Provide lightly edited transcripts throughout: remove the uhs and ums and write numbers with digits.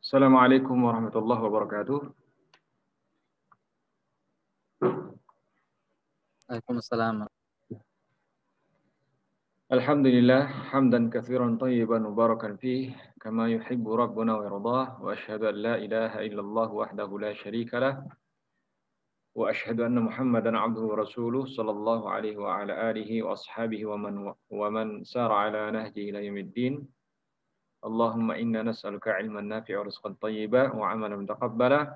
Assalamualaikum warahmatullahi wabarakatuh. Waalaikumsalam. Alhamdulillah hamdan katsiran tayyiban mubarakan fih kama yuhibbu rabbuna wa yardah wa asyhadu an la ilaha illallah wahdahu la syarika lah wa asyhadu anna Muhammadan abduhu wa rasuluh sallallahu alaihi wa ala alihi wa ashabihi wa man sara ala nahji ila yaumiddin. Allahumma inna nas'aluka ilman nafi'a wa rizqan tayyiba wa amalan mutaqabbala.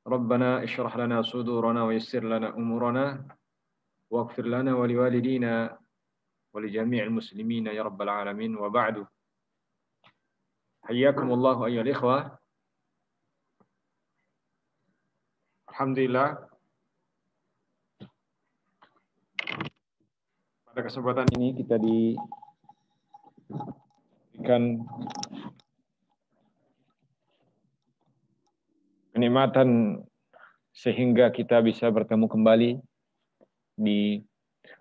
Rabbana ishrah lana sudurana wa yassir lana umurana waghfir lana wa liwalidina ولجميع المسلمين يا رب العالمين وبعد حياكم الله أيها الإخوة. Alhamdulillah pada kesempatan ini kita diberikan kenikmatan sehingga kita bisa bertemu kembali di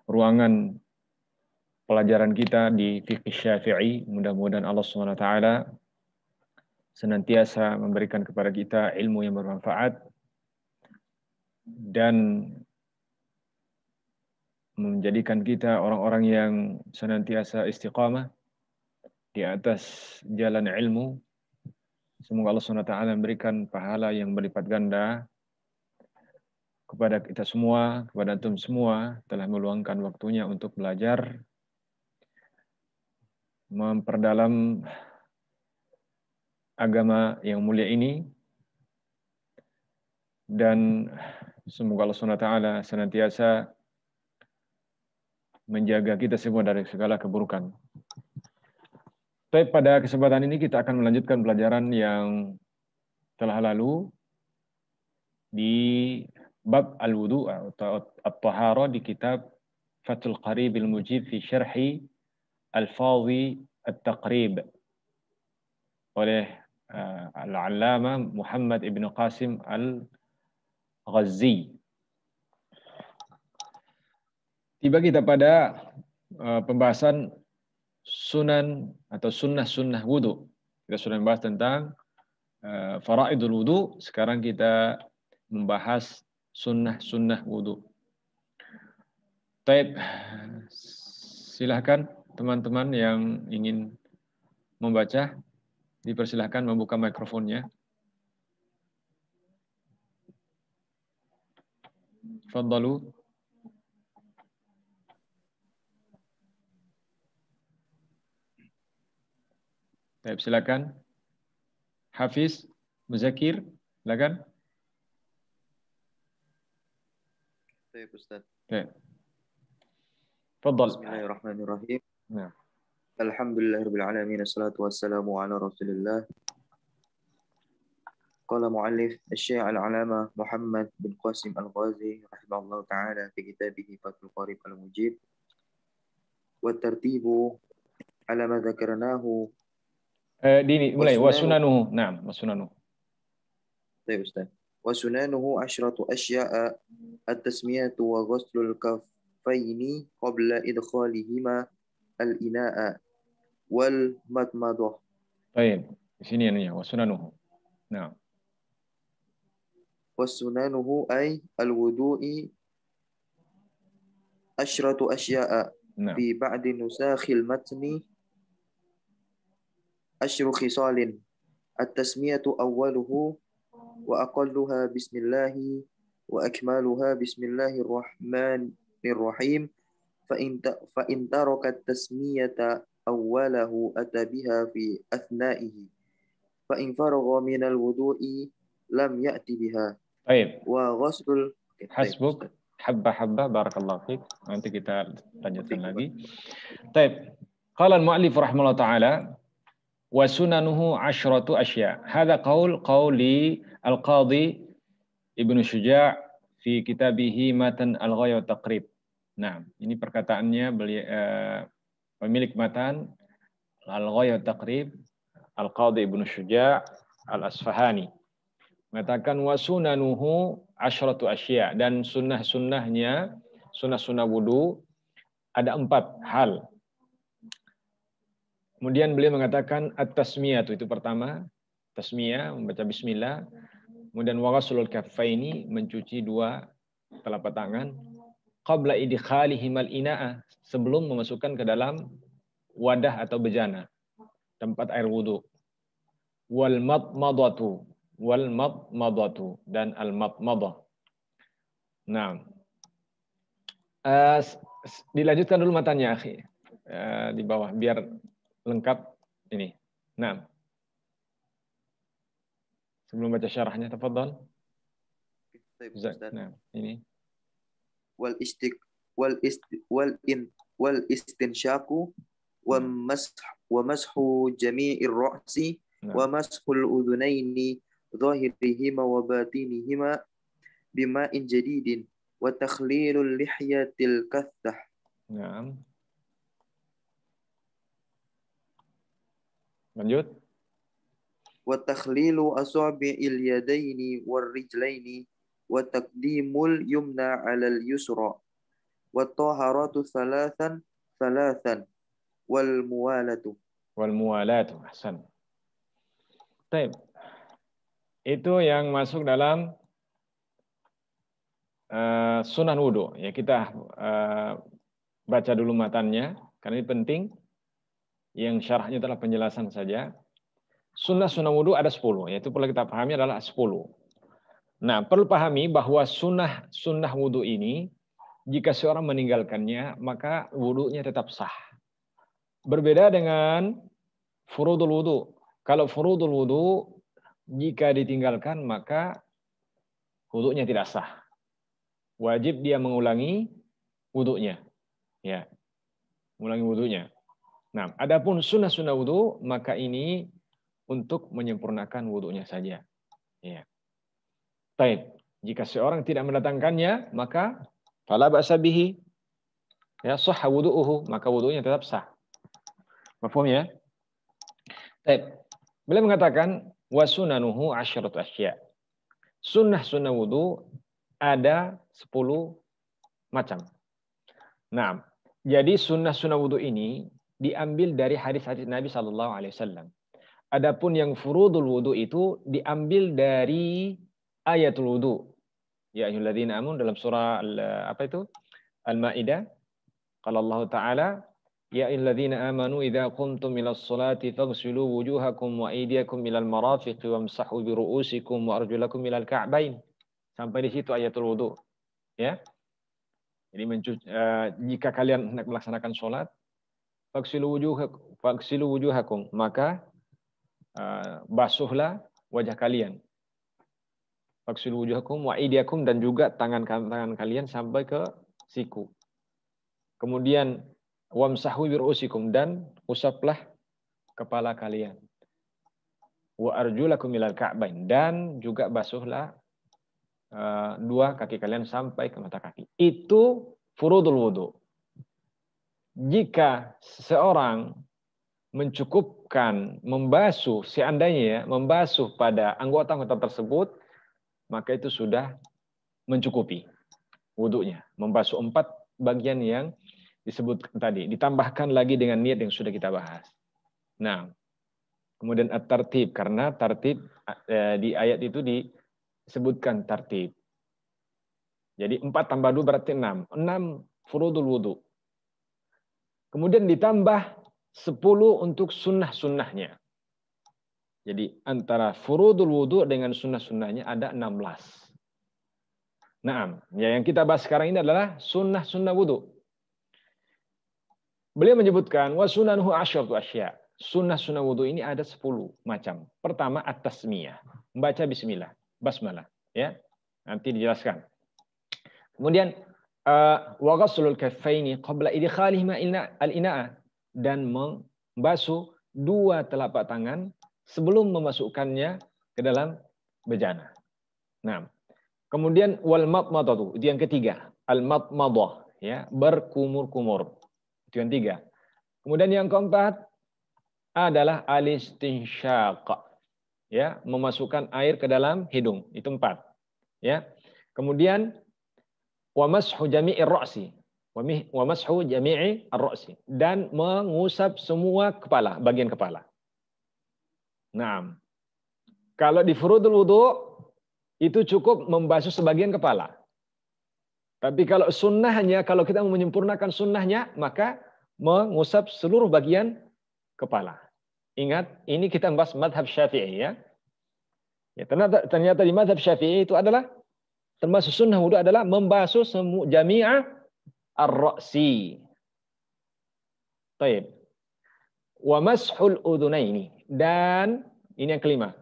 ruangan pelajaran kita di Fiqh Syafi'i. Mudah-mudahan Allah SWT senantiasa memberikan kepada kita ilmu yang bermanfaat dan menjadikan kita orang-orang yang senantiasa istiqamah di atas jalan ilmu. Semoga Allah SWT memberikan pahala yang berlipat ganda kepada kita semua, kepada antum semua telah meluangkan waktunya untuk belajar, memperdalam agama yang mulia ini, dan semoga Allah SWT senantiasa menjaga kita semua dari segala keburukan. Baik, pada kesempatan ini kita akan melanjutkan pelajaran yang telah lalu di bab al-wudu atau at-taharah di kitab Fathul Qarib al-Mujib fi Syarhi Al-Fadhi At-Taqrib oleh Al-Allamah Muhammad Ibn Qasim Al-Ghazzi. Tiba kita pada pembahasan sunan atau sunnah-sunnah wudu. Kita sudah membahas tentang faraidul wudu, sekarang kita membahas sunnah-sunnah wudu. Baik, silahkan teman-teman yang ingin membaca, dipersilahkan membuka mikrofonnya. Faddalu. Baik, silakan. Hafiz, Muzakir, silakan. Baik, Ustaz. Baik. Faddal. Bismillahirrahmanirrahim. Nah. Alhamdulillahirabbil alamin, wassalatu wassalamu ala Rasulillah. Qala muallif Asy-Syaikh Al-'Allamah Muhammad bin Qasim Al-Ghazi rahimahullahu ta'ala fi kitabih Fathul Qarib Al-Mujib. Wa tartibu ala ma dzakarnahu. Dini mulai wasunanuhu. Naam, wasunanuhu. Baik, Ustaz. Wasunanuhu asyratu asya'a at-tasmiyatu wa ghuslul kaffaini qabla idkhalihima al-ina'a wal madmadah. Baik, di sini ya wasunanuhu. Nah. Wasunanuhu ay al-wudu'i asyratu asya'a fi ba'di nusakhil matni asyru khisalin at-tasmiyatu awwaluhu wa aqalluha bismillahi wa akmaluha bismillahirrahmanirrahim fa in taraka at-tasmiyata awwalahu atabiha fi athna'ihi fa in faragha min al-wudu'i lam ya'ti biha. Baik. Wa ghuslul hasbuk habba barakallahu fik. Nanti kita lanjutkan lagi. Baik. Qala al-mu'allif rahimahullah ta'ala wa sunanuhu asyratu asya. Hadha qawli al-qadhi Ibnu Syuja' fi kitabih Matan al-Ghaya wa Taqrib. Nah, ini perkataannya pemilik matan al-Ghaya wa Taqrib, al-Qadhi Ibnu Syuja' al-Asfahani. Mengatakan wa sunanuhu asyratu asya, dan sunnah-sunnahnya, sunnah-sunnah wudu ada 4 hal. Kemudian beliau mengatakan at-tasmiyah itu pertama, tasmiyah, membaca bismillah. Kemudian wa ghaslul kaffaini, mencuci dua telapak tangan. Qabla idkhalihimal ina'a, sebelum memasukkan ke dalam wadah atau bejana, tempat air wudu. Wal madmadatu, dan al madmadah. Nah, dilanjutkan dulu matanya, akhi, di bawah biar lengkap ini. Nah, sebelum baca syarahnya, tafadhal. Nah, ini. Wal istinsyaku wa mashu jami'ir ra'si wa mashul udhunaini zahirihima wa batinihima bima'in jadidin wa takhlilul lihyatil kathah. Nah. Lanjut. Wa takhlilu asabi'il yadaini war rijlaini wa taqdimul yumna 'alal yusra wa taharatu thalathan wal muwalatu. Ahsan. Baik. Itu yang masuk dalam sunan wudu. Ya, kita baca dulu matannya karena ini penting. Yang syarahnya adalah penjelasan saja. Sunnah wudu ada 10, yaitu perlu kita pahami adalah 10. Nah, perlu pahami bahwa sunnah wudu ini, jika seorang meninggalkannya, maka wudunya tetap sah. Berbeda dengan furudul wudu. Kalau furudul wudu, jika ditinggalkan, maka wudunya tidak sah. Wajib dia mengulangi wudunya. Ya, mengulangi wudunya. Nah, adapun sunnah wudu, maka ini untuk menyempurnakan wudunya saja. Ya. Baik, jika seorang tidak mendatangkannya, maka fala ba'sa bihi. Ya, sahha wudu'uhu, maka wudunya tetap sah. Mafhum ya? Baik. Beliau mengatakan wa sunanuhu 'asyratu asya'. Sunnah wudu ada 10 macam. Nah, jadi sunnah wudu ini diambil dari hadis-hadis Nabi sallallahu alaihi wasallam. Adapun yang furudul wudu itu diambil dari ayatul wudu. Ya ayyuhalladzina amanu dalam surah apa itu? Al-Maidah. Qala Allah Ta'ala, ya ayyuhalladzina amanu idza qumtum ilas sholati faghsilu wujuhakum wa aydiyakum ilal marafiqi wamsahu bi ru'usikum wa arjulakum ilal ka'bain. Sampai di situ ayatul wudu. Ya. Jadi jika kalian hendak melaksanakan sholat, faghsilu wujuhakum, maka basuhlah wajah kalian. Faghsilu wujuhakum wa aydiyakum, dan juga tangan kalian sampai ke siku. Kemudian wamsahu bi ru'usikum, dan usaplah kepala kalian. Wa arjulakum ilal ka'bain, dan juga basuhlah dua kaki kalian sampai ke mata kaki. Itu furudul wudu. Jika seseorang mencukupkan membasuh, seandainya ya, membasuh pada anggota-anggota tersebut, maka itu sudah mencukupi wudunya. Membasuh 4 bagian yang disebutkan tadi. Ditambahkan lagi dengan niat yang sudah kita bahas. Nah, kemudian at-tartib, karena tartib di ayat itu disebutkan tartib. Jadi 4 tambah 2 berarti 6. 6 furudul wudu. Kemudian ditambah 10 untuk sunnah-sunnahnya. Jadi antara furudul wudu dengan sunnah-sunnahnya ada 16. Nah, ya yang kita bahas sekarang ini adalah sunnah wudu. Beliau menyebutkan wa sunanuhu 'asyratu asya'. Sunnah wudu ini ada 10 macam. Pertama at-tasmiyah, membaca bismillah, basmalah, ya. Nanti dijelaskan. Kemudian wa ghaslul kaffaini qabla idkhalihima al-ina'a, dan membasuh 2 telapak tangan sebelum memasukkannya ke dalam bejana. Nah, kemudian wal madmadatu, itu yang ketiga. Al madmadah, ya, berkumur-kumur. Itu yang 3. Kemudian yang keempat adalah al-istinsyaq, ya, memasukkan air ke dalam hidung. Itu 4. Ya. Kemudian wa mashu jami'ir ra'si, wa mashu jami'i ar-ra'si, dan mengusap semua kepala, bagian kepala. Nah, Kalau di furudul wudu itu cukup membasuh sebagian kepala. Tapi kalau sunnahnya, kalau kita mau menyempurnakan sunnahnya, maka mengusap seluruh bagian kepala. Ingat, ini kita membahas madhab Syafi'i ya. Ya, ternyata di madhab Syafi'i itu adalah termasuk sunnah wudu adalah membasuh semua jami'a ar-ra'si. Taib. Wa mashul udhunaini. Dan ini yang kelima.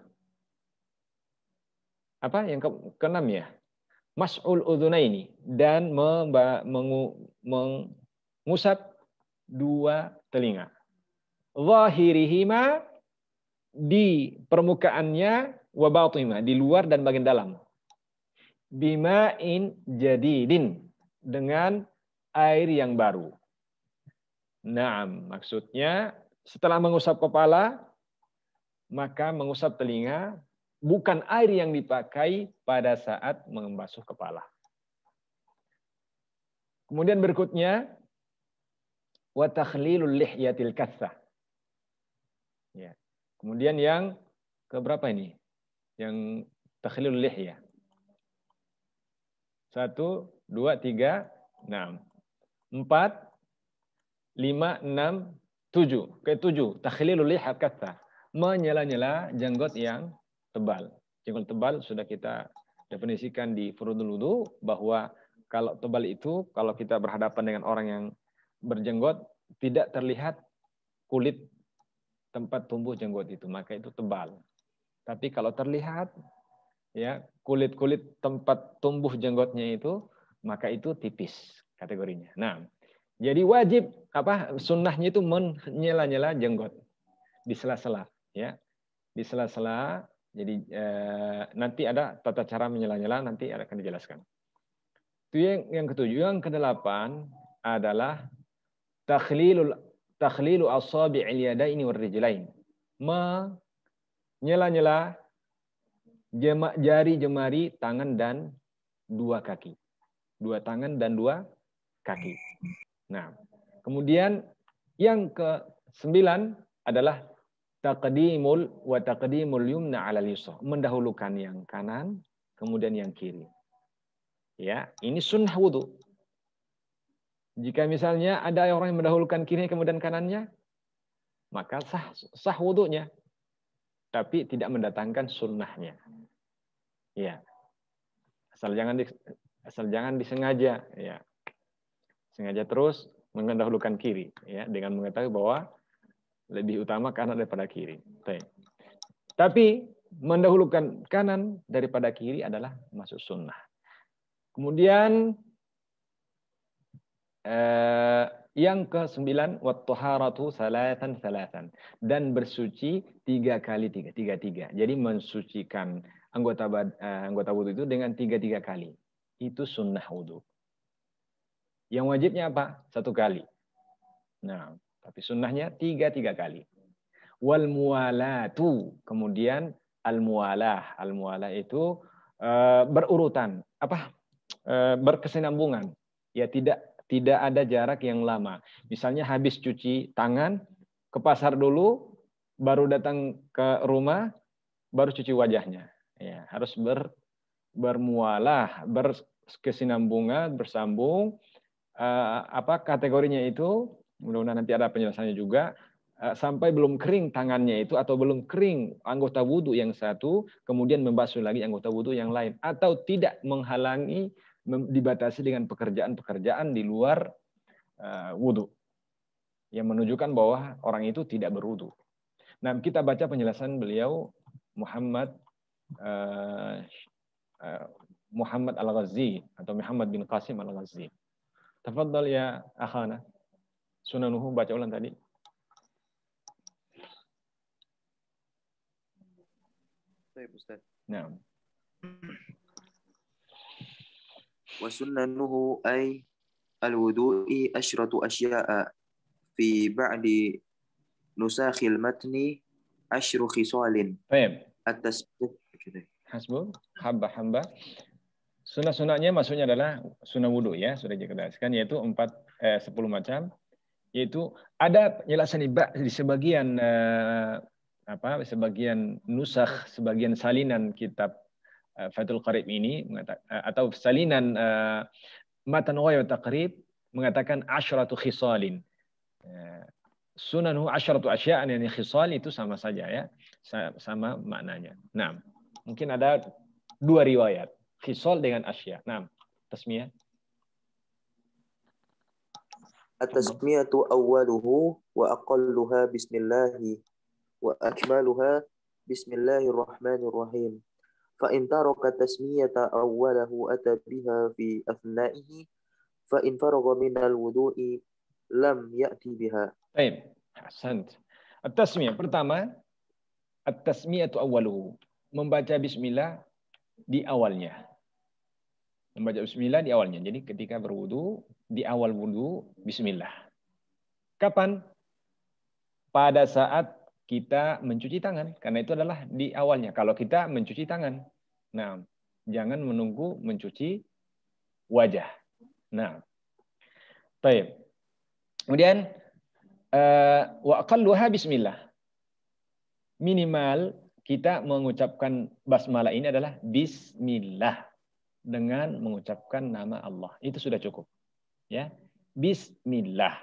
Apa? Yang keenam ya. Mashul udhunaini. Dan mengusap dua telinga. Zahirihima, di permukaannya, wa batinima, di luar dan bagian dalam. Bima'in jadidin, dengan air yang baru. Naam, maksudnya setelah mengusap kepala, maka mengusap telinga, bukan air yang dipakai pada saat membasuh kepala. Kemudian berikutnya, wa takhlilul lihyatil katsah. Ya. Kemudian yang keberapa ini? Yang takhlilul lihya. 1, 2, 3, 6, 4, 5, 6, 7. Ke-7, takhlilul lihya katsah. Menyela-nyela jenggot yang tebal. Jenggot tebal sudah kita definisikan di furudul wudu bahwa kalau tebal itu kalau kita berhadapan dengan orang yang berjenggot tidak terlihat kulit tempat tumbuh jenggot itu, maka itu tebal. Tapi kalau terlihat ya kulit-kulit tempat tumbuh jenggotnya itu, maka itu tipis kategorinya. Nah, jadi wajib sunnahnya itu menyela-nyela jenggot di sela-sela ya. Di sela-sela. Jadi nanti ada tata cara menyela-nyela, nanti akan dijelaskan. Itu yang ke-7. Yang ke-8 adalah takhlilu asabi'il yadaini warrijlain. Menyela-nyela jari jemari tangan dan dua kaki. Dua tangan dan dua kaki. Nah, kemudian yang ke-9 adalah taqdimul yumna 'alal yusra. Mendahulukan yang kanan, kemudian yang kiri. Ya, ini sunnah wudu. Jika misalnya ada orang yang mendahulukan kiri kemudian kanannya, maka sah wudunya. Tapi tidak mendatangkan sunnahnya. Ya. Asal jangan disengaja, ya. Sengaja terus mendahulukan kiri, ya, dengan mengetahui bahwa lebih utama kanan daripada kiri. Tapi mendahulukan kanan daripada kiri adalah masuk sunnah. Kemudian yang ke-9 wat-taharatu salatan. Dan bersuci 3 kali 3. Jadi mensucikan anggota wudu itu dengan 3 kali. Itu sunnah wudu. Yang wajibnya apa? 1 kali. Nah, tapi sunnahnya 3 kali. Wal muwalatu, kemudian al-muwalah. Al-muwalah itu berurutan, berkesinambungan. Ya tidak ada jarak yang lama. Misalnya habis cuci tangan, ke pasar dulu, baru datang ke rumah, baru cuci wajahnya. Ya, harus bermualah, berkesinambungan, bersambung. Kategorinya itu, mudah-mudahan nanti ada penjelasannya juga, sampai belum kering tangannya itu atau belum kering anggota wudu yang satu, kemudian membasuh lagi anggota wudu yang lain, atau tidak menghalangi, dibatasi dengan pekerjaan-pekerjaan di luar wudu yang menunjukkan bahwa orang itu tidak berwudu. Nah, kita baca penjelasan beliau Muhammad Al-Ghazi atau Muhammad bin Qasim Al-Ghazi. Tafadhal ya akhana. Sunanuhu, baca ulang tadi. Baik, Ustaz. Nah. Wa sunnanuhu ay al-wudu'i asyratu asya'a fi ba'di nusakhil matni asyru khisalin. Baik. At-tasbih. Hasbun, hamba. Sunah-sunahnya maksudnya adalah sunah wudu ya, sudah dijelaskan, yaitu 10 macam. Yaitu ada penjelasan di sebagian sebagian nusakh, sebagian salinan kitab Fathul Qarib ini atau salinan Matan Ghaya wa Taqrib mengatakan asyratu khisalin. Sunanhu asyratu asya'an, yani khisal itu sama saja ya. Sama maknanya. Nah, mungkin ada dua riwayat, khisal dengan asya'. Nah, tasmiyah. At-tasmiyatu awwaluhu wa aqalluha bismillahi wa akmaluha bismillahirrahmanirrahim. Fa in taraka tasmiyata awwalahu ata biha fi athnaihi fa in faragha min al-wudu'i lam ya'ti biha. Baik, ahsant. At-tasmiyah pertama, at-tasmiyatu awwaluhu, membaca bismillah di awalnya. Membaca bismillah di awalnya. Jadi ketika berwudu, di awal wudu bismillah. Kapan? Pada saat kita mencuci tangan, karena itu adalah di awalnya. Kalau kita mencuci tangan, nah, jangan menunggu mencuci wajah. Nah, baik. Kemudian wa aqalluha bismillah. Minimal kita mengucapkan basmalah ini adalah bismillah, dengan mengucapkan nama Allah. Itu sudah cukup. Ya. Bismillah.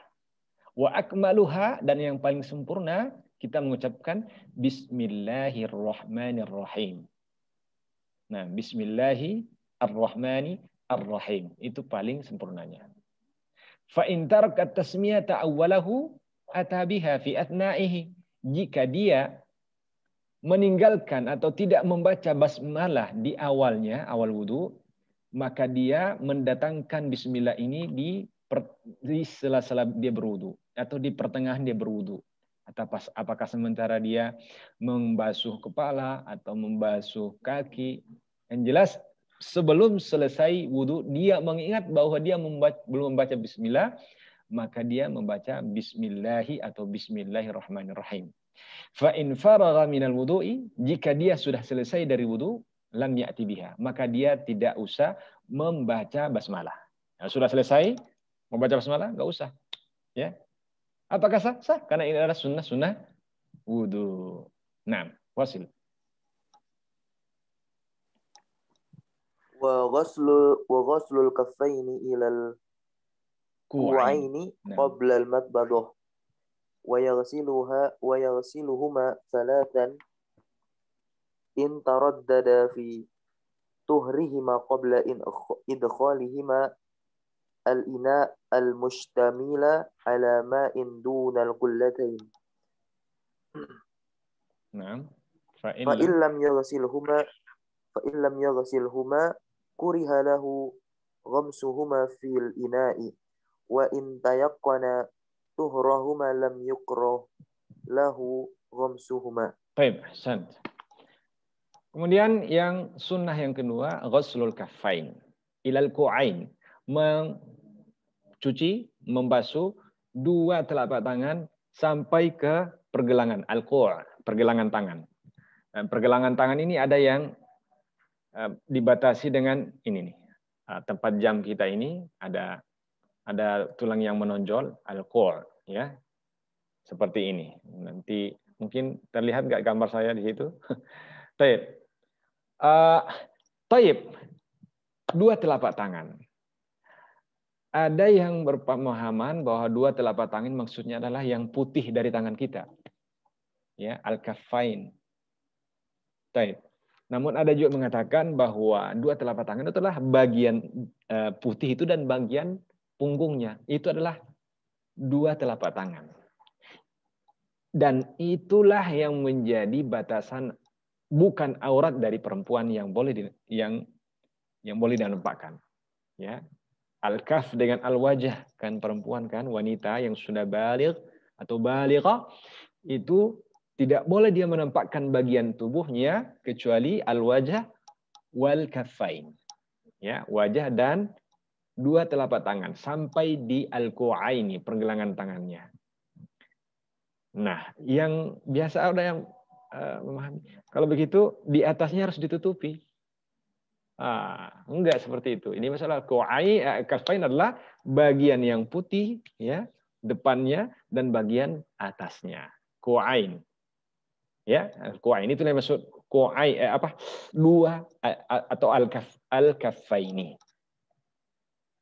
Wa akmaluha, dan yang paling sempurna kita mengucapkan bismillahirrahmanirrahim. Nah, bismillahirrahmanirrahim itu paling sempurnanya. Fa in taraka tasmiyata awwalahu ata biha fi athnaihi. Jika dia meninggalkan atau tidak membaca basmalah di awalnya, awal wudu, maka dia mendatangkan bismillah ini di sela-sela dia berwudu atau di pertengahan dia berwudu. Atau apakah sementara dia membasuh kepala atau membasuh kaki. Yang jelas sebelum selesai wudu dia mengingat bahwa dia belum membaca bismillah, maka dia membaca bismillahi atau bismillahirrahmanirrahim. Fa in faragha minal wudu'i, jika dia sudah selesai dari wudu, lam ya'ti biha, maka dia tidak usah membaca basmalah. Nah, sudah selesai membaca basmalah, enggak usah. Ya. Apakah sah? Sah, karena ini adalah sunnah-sunnah wudu. Nah, wasil. Wa ghaslul kaffaini ilal ku'aini qabla al-madbadah wa yaghsiluhuma thalathan in taraddada fi tuhrihima qabla idkhalihima al-ina al-mustamila ala ma'in duna al-qullatayn. Naam. Fa illam yaghsilhuma kuriha lahu ghamsuhuma fil ina'i wa in tayaqqana tuhrahuma lam yukrah lahu ghamsuhuma. Baik, ahsan. Kemudian yang sunnah yang kedua, ghuslul kaffain ilal ku'ain, mencuci, membasuh dua telapak tangan sampai ke pergelangan, al-ku', pergelangan tangan. Dan pergelangan tangan ini ada yang dibatasi dengan ini nih. Tempat jam kita ini ada tulang yang menonjol, al-ku', ya. Seperti ini. Nanti mungkin terlihat nggak gambar saya di situ? Taib. Dua telapak tangan. Ada yang berpemahaman bahwa dua telapak tangan maksudnya adalah yang putih dari tangan kita. Ya, al-kaffain. Taib. Namun ada juga mengatakan bahwa dua telapak tangan itu adalah bagian putih itu dan bagian punggungnya. Itu adalah dua telapak tangan. Dan itulah yang menjadi batasan, bukan aurat dari perempuan yang boleh dinampakkan. Ya. Al-kaf dengan al-wajah, kan perempuan kan, wanita yang sudah baligh atau balighah itu tidak boleh dia menampakkan bagian tubuhnya kecuali al-wajah wal kaffain. Ya, wajah dan dua telapak tangan sampai di al-ku'aini, pergelangan tangannya. Nah, yang biasa ada yang memahami, kalau begitu di atasnya harus ditutupi. Enggak seperti itu. Ini masalah kaffain adalah bagian yang putih, ya, depannya dan bagian atasnya. Ku'ain. Ya, al-ku'ain itu yang maksud ku'ai dua atau al-kaffaini.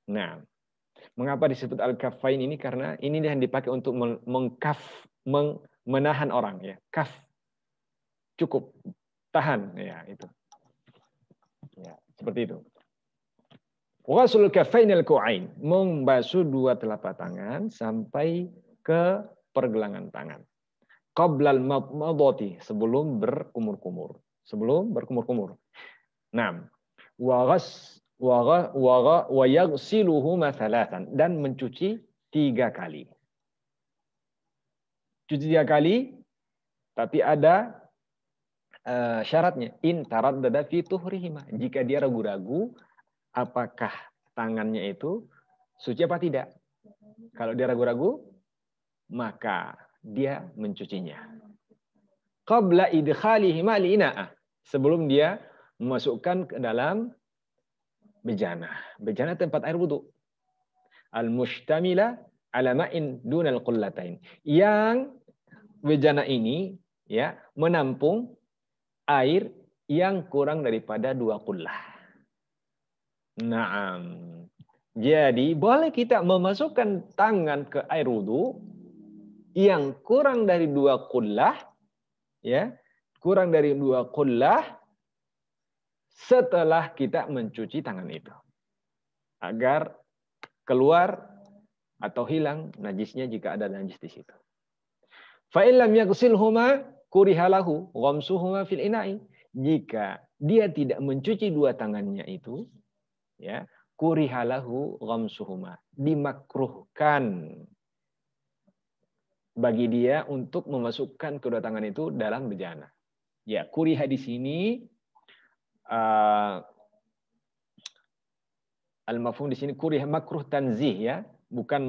Nah, mengapa disebut al-kaffain ini? Karena ini yang dipakai untuk menahan orang ya. Kaf cukup, tahan ya itu. Ya, seperti itu. Wasul kaffainil ku'ain, membasuh dua telapak tangan sampai ke pergelangan tangan. Qablal madmadati, sebelum berkumur-kumur. Sebelum berkumur-kumur. Nah, wa yaghsiluhuma thalathan, dan mencuci 3 kali. Cuci 3 kali, tapi ada syaratnya. In taraddada fi tuhrihima. Jika dia ragu-ragu apakah tangannya itu suci apa tidak. Kalau dia ragu-ragu, maka dia mencucinya. Qabla idkhalihima li'ina'ah. Sebelum dia memasukkan ke dalam bejana. Bejana tempat air wudu. Al-mustamila ala ma'in dunal qullatain. Yang bejana ini ya menampung air yang kurang daripada 2 qullah. Naam. Jadi boleh kita memasukkan tangan ke air wudu yang kurang dari 2 qullah, ya, kurang dari 2 qullah setelah kita mencuci tangan itu, agar keluar atau hilang najisnya jika ada najis di situ. Fa in lam yaghsilhuma kurihalahu ghamsuhuma fil ina'i. Jika dia tidak mencuci 2 tangannya itu, ya, kurihalahu ghamsuhuma, dimakruhkan bagi dia untuk memasukkan kedua tangan itu dalam bejana. Ya, kuriha di sini al-mafhum di sini kuriha makruh tanzih ya, bukan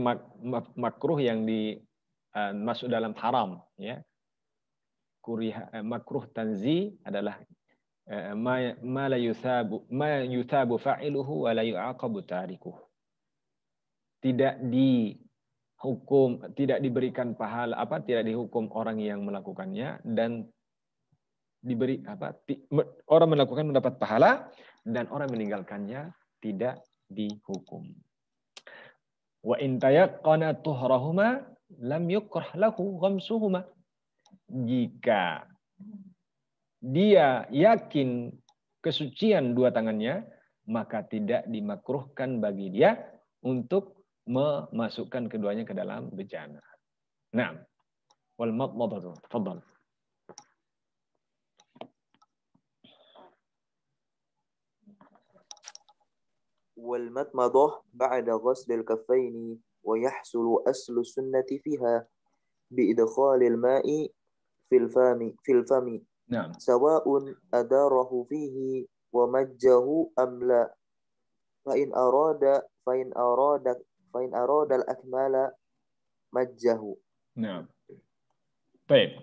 makruh yang masuk dalam haram ya. Kuriha makruh tanzih adalah ma yuthabu fa'iluhu wa la yu'aqabu tarikuhu. Tidak diberikan pahala tidak dihukum orang yang melakukannya, dan diberi orang melakukan mendapat pahala, dan orang meninggalkannya tidak dihukum. Wa in tayaqqana tuhrahuma lam yukrah lahu ghamsuhuma. Jika dia yakin kesucian 2 tangannya, maka tidak dimakruhkan bagi dia untuk memasukkan keduanya ke dalam bejana. Nah, wal madmadatu, tafadhal. Wal madmadah ba'da ghaslil kaffaini wa yahsulu aslu sunnati fiha bi idkhalil ma'i fil fami. Nah, Sawa'un adarahu fihi wa majjahu am la. Fa in arada al-akmala majjahu. nah. Baik.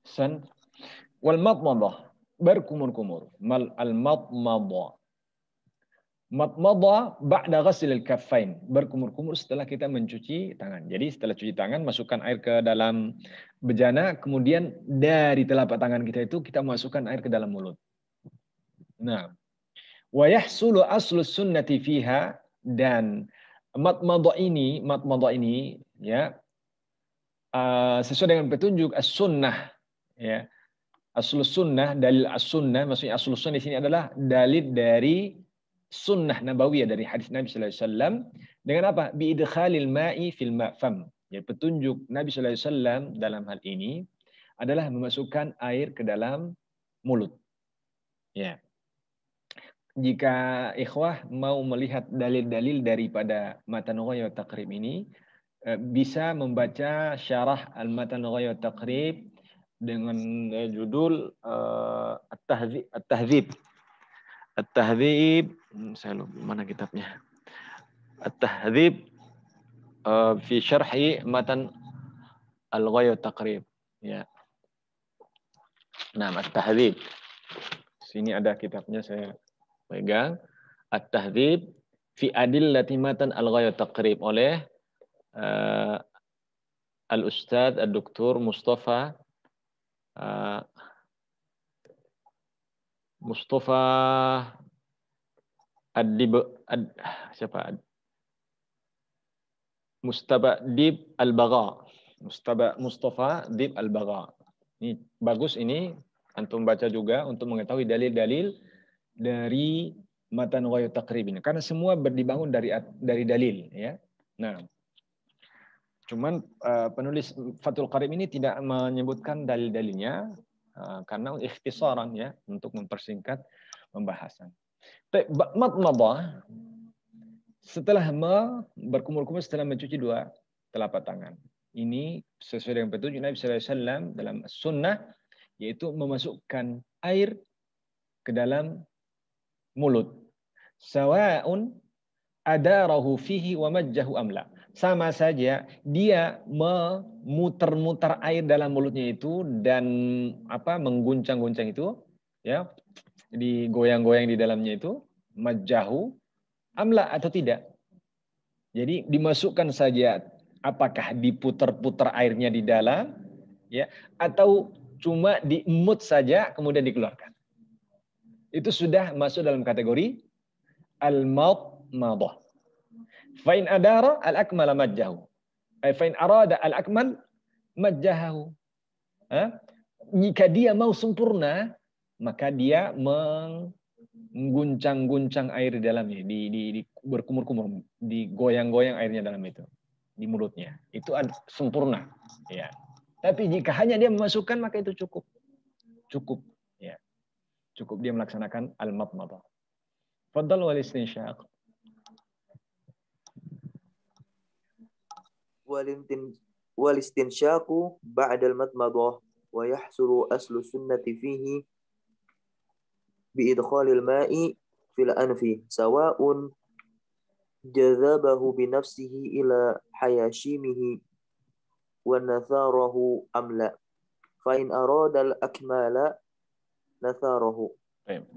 San wal madmadah, berkumur-kumur. Al-madmadah. Madmadah ba'da ghaslil kaffain, berkumur-kumur setelah kita mencuci tangan. Jadi setelah cuci tangan, masukkan air ke dalam bejana, kemudian dari telapak tangan kita itu kita masukkan air ke dalam mulut. Nah, wa yahsulu aslu sunnati fiha, dan madmadah ini ya sesuai dengan petunjuk as-sunnah ya. Aslus sunnah, dalil as-sunnah, maksudnya aslus sunnah di sini adalah dalil dari sunnah nabawiyah, dari hadis Nabi sallallahu alaihi wasallam, dengan apa? Bi idkhalil ma'i fil fam. Ya, petunjuk Nabi sallallahu alaihi wasallam dalam hal ini adalah memasukkan air ke dalam mulut. Ya. Jika ikhwah mau melihat dalil-dalil daripada matan Ghayat Taqrib ini, bisa membaca syarah al-matan Ghayat Taqrib dengan judul At-Tahdzib. At-Tahdzib, saya lupa mana kitabnya. At-Tahdzib fi syarhi matan al-Ghayat Taqrib. Ya. Nah, At-Tahdzib. Sini ada kitabnya, saya pegang. At-Tahdzib fi adillati matan al-Ghayat Taqrib oleh Al-Ustadz Ad-Doktor Mustafa Mustafa siapa? Mustabadib Al-Bagha. Mustafa Dib Al-Bagha. Ini bagus ini antum baca juga untuk mengetahui dalil-dalil dari matan Ghayat Taqrib ini. Karena semua dibangun dari dalil ya. Nah, cuman penulis Fathul Qarib ini tidak menyebutkan dalil-dalilnya karena ikhtisaran ya untuk mempersingkat pembahasan. Madmadah setelah berkumur-kumur setelah mencuci dua telapak tangan. Ini sesuai dengan petunjuk Nabi SAW dalam sunnah, yaitu memasukkan air ke dalam mulut. Sawa'un adarahu fihi wa majjahu amla. Sama saja dia memutar-mutar air dalam mulutnya itu dan mengguncang-guncang itu, ya, digoyang-goyang di dalamnya itu, majjahu amla atau tidak. Jadi dimasukkan saja, apakah diputar-putar airnya di dalam, ya, atau cuma diemut saja kemudian dikeluarkan. Itu sudah masuk dalam kategori al-madmadah. Fa in adara al-akmal majjahu. Fa in arada al-akmal majjahu. Jika dia mau sempurna, maka dia mengguncang-guncang air di dalamnya, di berkumur-kumur, digoyang-goyang airnya dalam itu, di mulutnya. Itu sempurna, ya. Tapi jika hanya dia memasukkan, maka itu cukup. Cukup, ya. Cukup dia melaksanakan al-madmadah. Fadhal wal istinsyaq. Wal istinsyaqu ba'da al-madmadah wa yahsulu aslu sunnati fihi بإدخال الماء في الأنف سواء جذبه بنفسه إلى حياشيمه ونثاره أم لا فإن أراد الأكمال نثاره.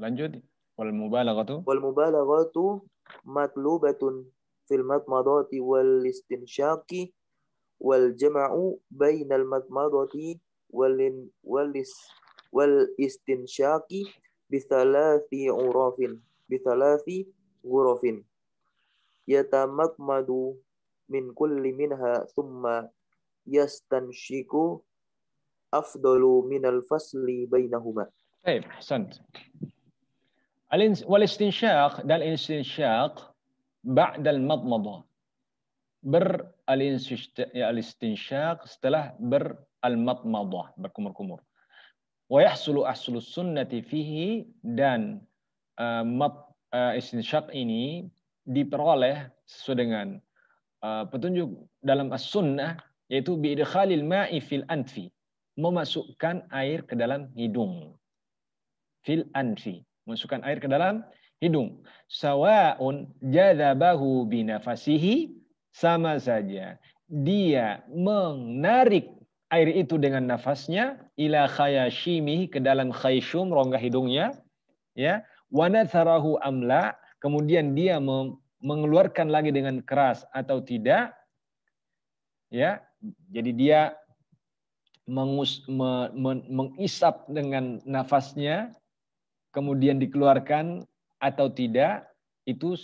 Lanjut. والمبالغة مطلوبة في المضمضة والاستنشاق والجمع بين المضمضة والاستنشاق بثلاث غرف يتمضمض من كل منها ثم يستنشق أفضل من الفصل بينهما. طيب أحسنت. والاستنشاق dan الاستنشاق بعد المضمضة الاستنشاق setelah al-madmadah, berkumur-kumur. Wa yahsulu aslu sunnati fihi, dan istinsyaq ini diperoleh sesuai dengan petunjuk dalam as-sunnah, yaitu biidkhalil ma'i fil anfi, memasukkan air ke dalam hidung. Fil anfi, memasukkan air ke dalam hidung. Sawa'un jadzabahu binafasihi, sama saja dia menarik air itu dengan nafasnya, ila khayashimihi, ke dalam khayshum, rongga hidungnya, ya, wa natharahu amla, kemudian dia mengeluarkan lagi dengan keras atau tidak, ya. Jadi dia mengisap dengan nafasnya kemudian dikeluarkan atau tidak, itu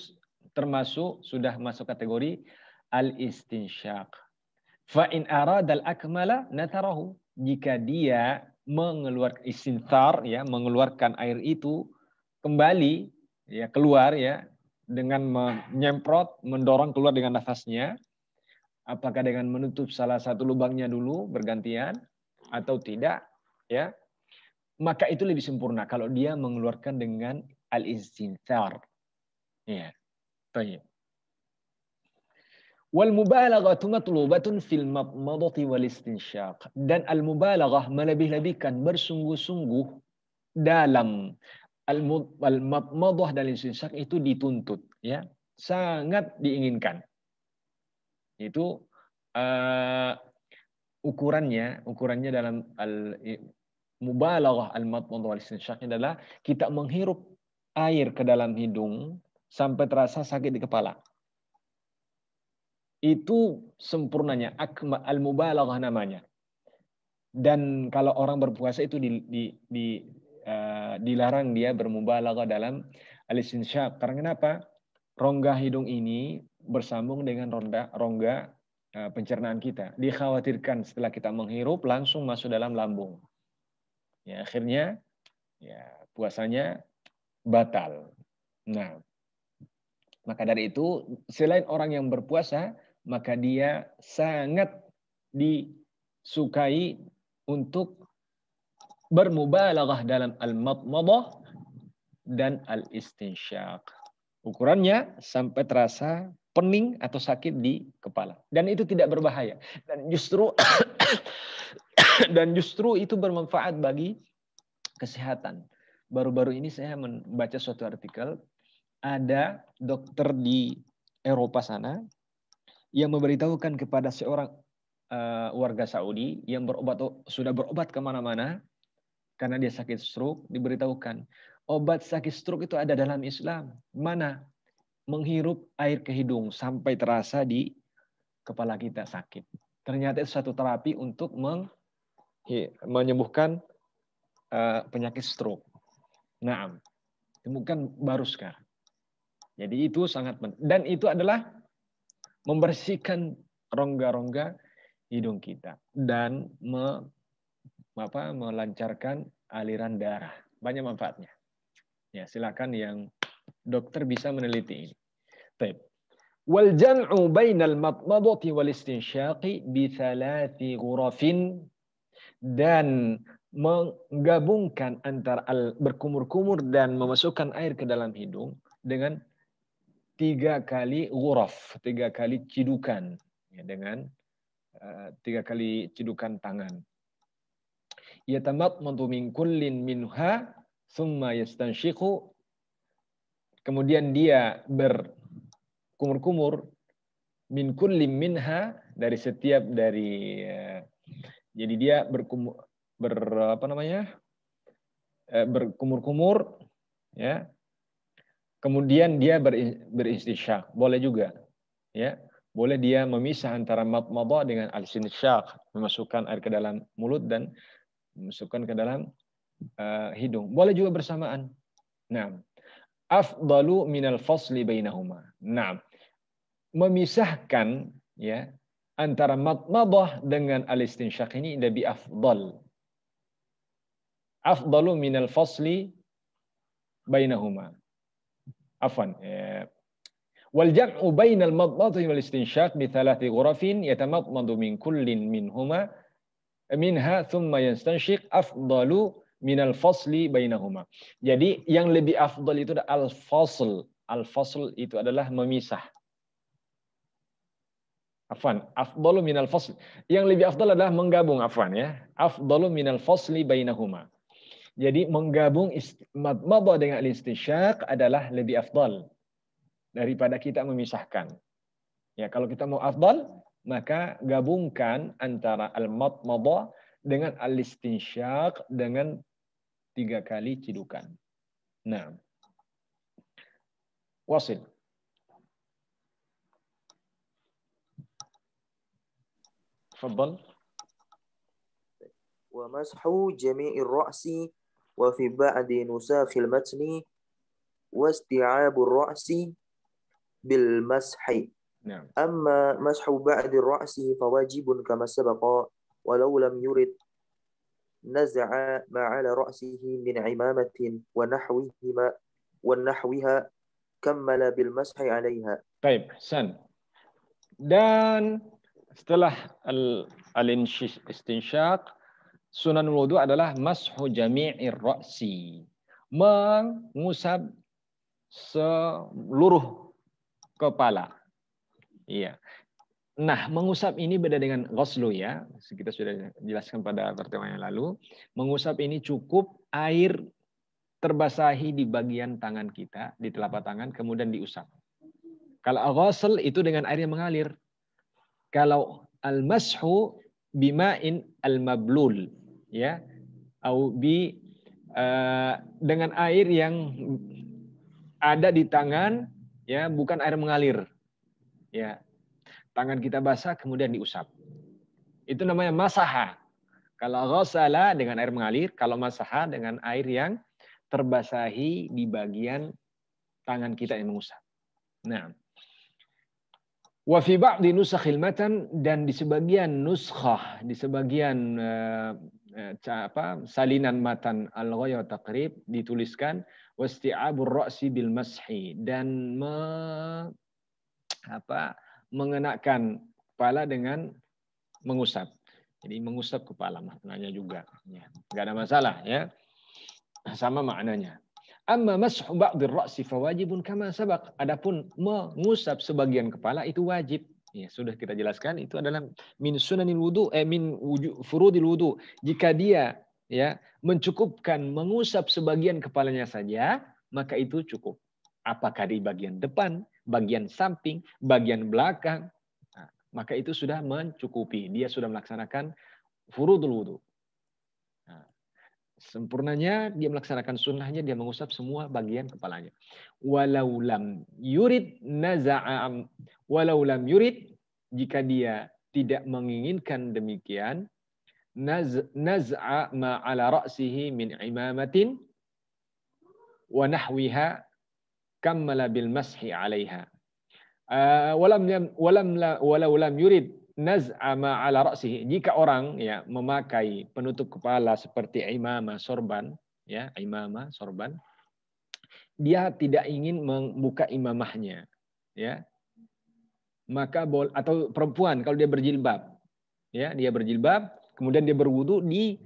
termasuk sudah masuk kategori al-istinsyaq. Fa in arada al-akmala natharahu, jika dia mengeluarkan istinthar, ya, mengeluarkan air itu kembali, ya, keluar, ya, dengan menyemprot, mendorong keluar dengan nafasnya, apakah dengan menutup salah satu lubangnya dulu bergantian atau tidak, ya, maka itu lebih sempurna kalau dia mengeluarkan dengan al-istinthar, ya. Baik. Wal mubalaghatu matlubatun fil madmadati wal istinsyaq, dan al mubalaghah, melebih-lebihkan, bersungguh-sungguh dalam al madmadah dan istinsyaq itu dituntut, ya, sangat diinginkan. Itu ukurannya dalam al mubalaghah al madmadah wal istinsyaq adalah kita menghirup air ke dalam hidung sampai terasa sakit di kepala. Itu sempurnanya, al-mubalaghah namanya. Dan kalau orang berpuasa itu dilarang dia bermubalaghah dalam al-istinsyaq. Karena kenapa? Rongga hidung ini bersambung dengan rongga pencernaan kita. Dikhawatirkan setelah kita menghirup langsung masuk dalam lambung. Ya, akhirnya ya puasanya batal. Nah, maka dari itu selain orang yang berpuasa, maka dia sangat disukai untuk bermubalaghah dalam al-madmadah dan al-istinsyaq. Ukurannya sampai terasa pening atau sakit di kepala. Dan itu tidak berbahaya. Dan justru itu bermanfaat bagi kesehatan. Baru-baru ini saya membaca suatu artikel, ada dokter di Eropa sana yang memberitahukan kepada seorang warga Saudi yang sudah berobat kemana-mana karena dia sakit stroke, diberitahukan obat sakit stroke itu ada dalam Islam. Mana? Menghirup air ke hidung sampai terasa di kepala kita sakit. Ternyata itu satu terapi untuk menyembuhkan penyakit stroke. Nah, temukan baru sekarang. Jadi itu sangat penting. Dan itu adalah membersihkan rongga-rongga hidung kita dan melancarkan aliran darah. Banyak manfaatnya. Ya, silakan yang dokter bisa meneliti ini. Baik. Wal jam'u bainal madmadati wal istinsyaqi bi thalathi ghurafin, dan menggabungkan antara berkumur-kumur dan memasukkan air ke dalam hidung dengan 3 kali ghuraf, 3 kali cidukan, ya, dengan 3 kali cidukan tangan. Yatamadmadu min kullin minha thumma yastanshiqu, kemudian dia berkumur-kumur min kullin minha, dari setiap jadi dia berkumur-kumur, ya. Kemudian dia beristinsyaq, boleh juga, ya. Boleh dia memisah antara madmadah dengan al-istinsyaq, memasukkan air ke dalam mulut dan memasukkan ke dalam hidung. Boleh juga bersamaan. Nah, afdalu minal fasli bainahuma. Nah, memisahkan, ya, antara madmadah dengan al-istinsyaq ini lebih afdal. Afdalu minal fasli bainahuma. Afwan. Wal jam'u bainal madmadati wal istinsyaq bi thalathi ghurafin yatamadmadu min kullin minha thumma yastanshiq afdalu minal fasli bainahuma. Jadi yang lebih afdal itu adalah al-fasl. Al-fasl itu adalah memisah. Afwan, afdalu minal fasl. Yang lebih afdal adalah menggabung, afwan, ya. Afdalu minal fasli bainahuma. Jadi menggabung madmadah dengan al-istinsyaq adalah lebih afdal daripada kita memisahkan. Ya, kalau kita mau afdal, maka gabungkan antara al-madmadah dengan al-istinsyaq dengan 3 kali cidukan. Nah, wasil. Tafadhal. Wa mashu jami'ir ra'si wa fi ba'di nusakhil matni wa isti'abur ra'si bil mashi. Amma mashu ba'di ra'si fawajibun kama sabaqa walau lam yurid naz'a ma'ala ra'sihi min imamatin wa nahwiha kammala bil mashi 'alayha. Baik, San. Dan setelah al-istinsyaq, sunan wudu adalah mashu jami'ir ra'si, mengusap seluruh kepala. Iya. Nah, mengusap ini beda dengan ghuslu, ya. Kita sudah jelaskan pada pertemuan yang lalu. Mengusap ini cukup air terbasahi di bagian tangan kita, di telapak tangan, kemudian diusap. Kalau ghusl itu dengan air yang mengalir. Kalau al-mashu bima'in al-mablul, ya, atau dengan air yang ada di tangan, ya, bukan air mengalir, ya, tangan kita basah kemudian diusap, itu namanya masaha. Kalau ghasala dengan air mengalir, kalau masaha dengan air yang terbasahi di bagian tangan kita yang mengusap. Nah, wa fi ba'di nusakhil matan, dan di sebagian nuskhah, di sebagian salinan matan al-ghaya taqrib dituliskan wasti'abur ra'si bil mashi, dan mengenakan kepala dengan mengusap. Jadi mengusap kepala maknanya juga, ya. Enggak ada masalah, ya. Sama maknanya. Amma mashu ba'dir ra'si fawajibun kama sabaq. Adapun mengusap sebagian kepala itu wajib. Ya, sudah kita jelaskan, itu adalah min sunanil wudu, min furudil wudu. Jika dia, ya, mencukupkan mengusap sebagian kepalanya saja, maka itu cukup. Apakah di bagian depan, bagian samping, bagian belakang, nah, maka itu sudah mencukupi. Dia sudah melaksanakan furudul wudu. Nah, sempurnanya dia melaksanakan sunnahnya, dia mengusap semua bagian kepalanya. Walau lam yurid, jika dia tidak menginginkan demikian, naz'a ma ala ra'sihi min imamatin wa nahwiha kammala bil mashi 'alaiha. Walau lam yurid naz'a ma ala ra'sihi, jika orang, ya, memakai penutup kepala seperti imamah sorban, ya, imamah sorban, dia tidak ingin membuka imamahnya, ya, maka atau perempuan kalau dia berjilbab, ya, dia berjilbab kemudian dia berwudu di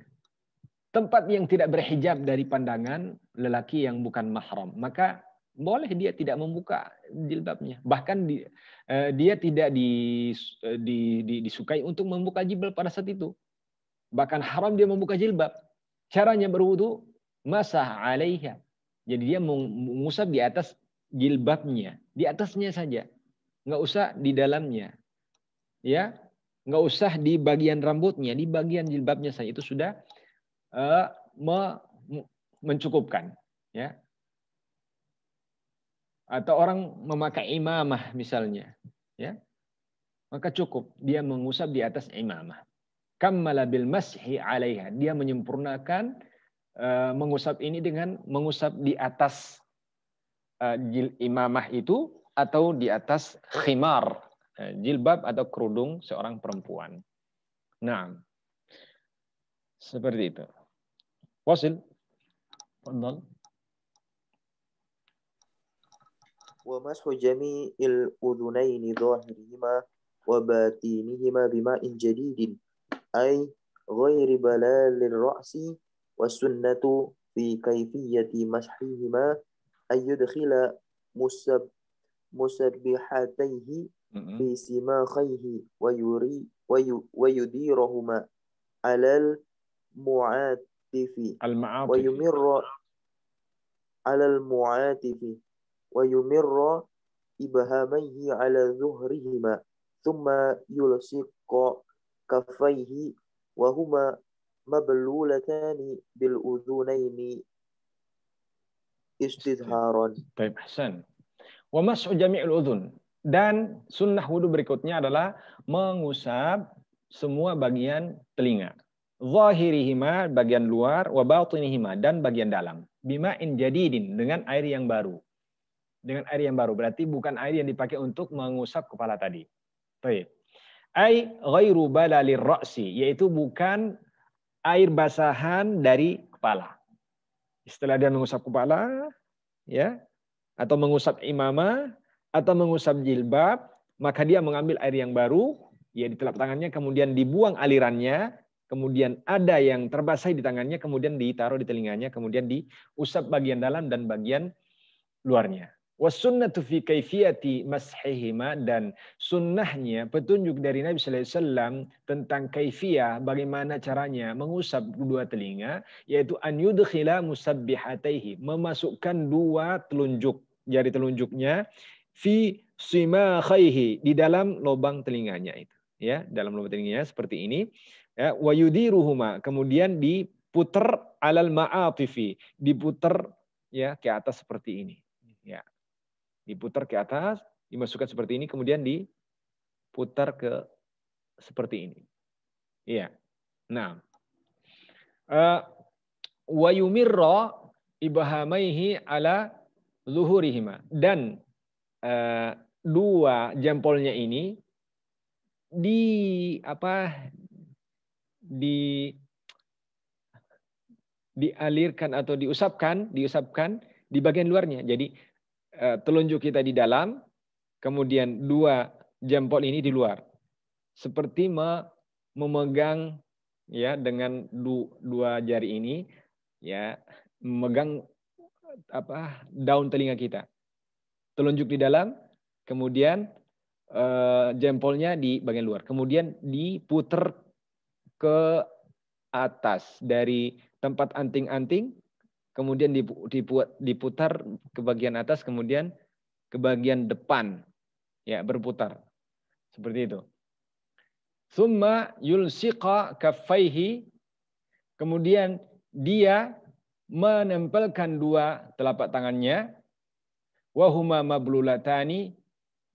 tempat yang tidak berhijab dari pandangan lelaki yang bukan mahram, maka boleh dia tidak membuka jilbabnya. Bahkan dia tidak disukai untuk membuka jilbab pada saat itu. Bahkan haram dia membuka jilbab. Caranya berwudu, masah alaiha. Jadi dia mengusap di atas jilbabnya, di atasnya saja, nggak usah di dalamnya, ya, nggak usah di bagian rambutnya, di bagian jilbabnya saja, itu sudah mencukupkan, ya. Atau orang memakai imamah misalnya, ya, maka cukup dia mengusap di atas imamah. Kammala bil mashi 'alaiha, dia menyempurnakan mengusap ini dengan mengusap di atas imamah itu atau di atas khimar, jilbab atau kerudung seorang perempuan. Nah, seperti itu. Wasil. Fadhal. Wa mashu jami'il udhunaini dhahirihima wa batinihima bima'in jadidin ay ghairi balalir ra'si wa sunnatu fi kayfiyati mashihima ay yudkhila musabbihatayhi fi simakhayhi wa yudirahuma alal mu'atifi wa yumirra alal mu'atifi wa yumirra ibhamaihi ala zuhrihima thumma yulsiqa kaffaihi wa huma mablulatani bil udhunaini istidharan. Baik, ahsan. Wa mas'u jami'il udhun, dan sunnah wudu berikutnya adalah mengusap semua bagian telinga. Zahirihima, bagian luar, wa batinihima, dan bagian dalam. Bima'in jadidin, dengan air yang baru. Dengan air yang baru, berarti bukan air yang dipakai untuk mengusap kepala tadi. Baik. Ai ghairu balalir ra'si, yaitu bukan air basahan dari kepala. Setelah dia mengusap kepala, ya, atau mengusap imamah, atau mengusap jilbab, maka dia mengambil air yang baru, ya, di telapak tangannya, kemudian dibuang alirannya, kemudian ada yang terbasahi di tangannya, kemudian ditaruh di telinganya, kemudian diusap bagian dalam dan bagian luarnya. Wasunnatu fi kaifiyati mashihima, dan sunnahnya, petunjuk dari Nabi sallallahu alaihi wasallam tentang kaifiyah, bagaimana caranya mengusap kedua telinga, yaitu an yudkhila musabbihataihi, memasukkan dua telunjuk, jari telunjuknya, fi simakhaihi, di dalam lubang telinganya itu, ya, dalam lubang telinganya seperti ini, ya, wa yudiruhuma, kemudian diputar alal ma'atifi, diputar, ya, ke atas seperti ini, ya. Diputar ke atas, dimasukkan seperti ini, kemudian diputar ke seperti ini. Iya. Nah, wa yumirra, ibhamaihi ala zuhurihima, dan dua jempolnya ini dialirkan atau diusapkan di bagian luarnya. Jadi telunjuk kita di dalam, kemudian dua jempol ini di luar. Seperti memegang ya dengan dua jari ini ya, memegang daun telinga kita. Telunjuk di dalam, kemudian jempolnya di bagian luar. Kemudian diputer ke atas dari tempat anting-anting, kemudian diputar ke bagian atas, kemudian ke bagian depan, ya, berputar seperti itu. Summa yulsiqa kaffaihi, kemudian dia menempelkan dua telapak tangannya, wahuma mablulatani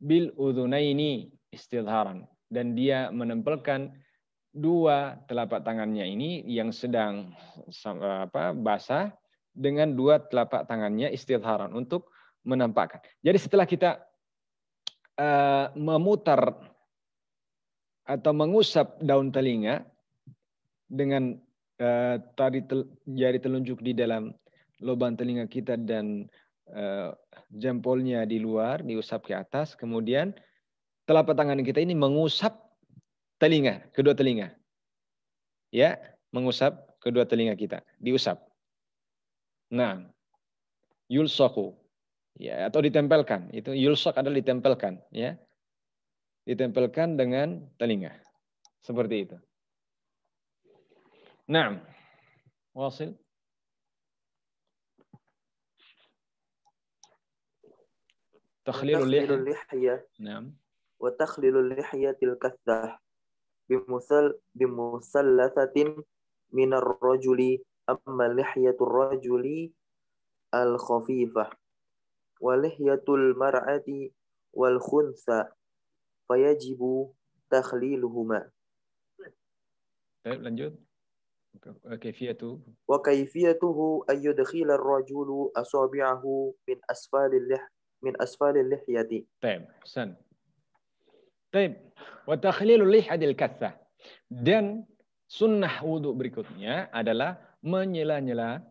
bil udhunaini istidharan, dan dia menempelkan dua telapak tangannya ini yang sedang basah dengan dua telapak tangannya istidharan untuk menampakkan. Jadi setelah kita memutar atau mengusap daun telinga dengan jari telunjuk di dalam lubang telinga kita dan jempolnya di luar, diusap ke atas, kemudian telapak tangan kita ini mengusap telinga, kedua telinga. Ya, mengusap kedua telinga kita, diusap. Nah, yulsaku, ya, atau ditempelkan. Itu yulsak adalah ditempelkan, ya. Ditempelkan dengan telinga. Seperti itu. Nah, wasil. Takhlilul lihya. Naam. Wa takhlilul lihyatil kathah bimusallathatin minar rajuli amma lihyatur rajuli al khafifah wa lihyatul mar'ati wal khunsa fayajibu takhliluhuma. Baik, lanjut. Kaifiyatu wa kaifiyatuhu ayyudkhila ar-rajulu asabi'ahu min asfalil lihyati. Baik, Hasan. Baik, wa takhlilul lihyadil katsah. Dan sunnah wudu berikutnya adalah menyela-nyela,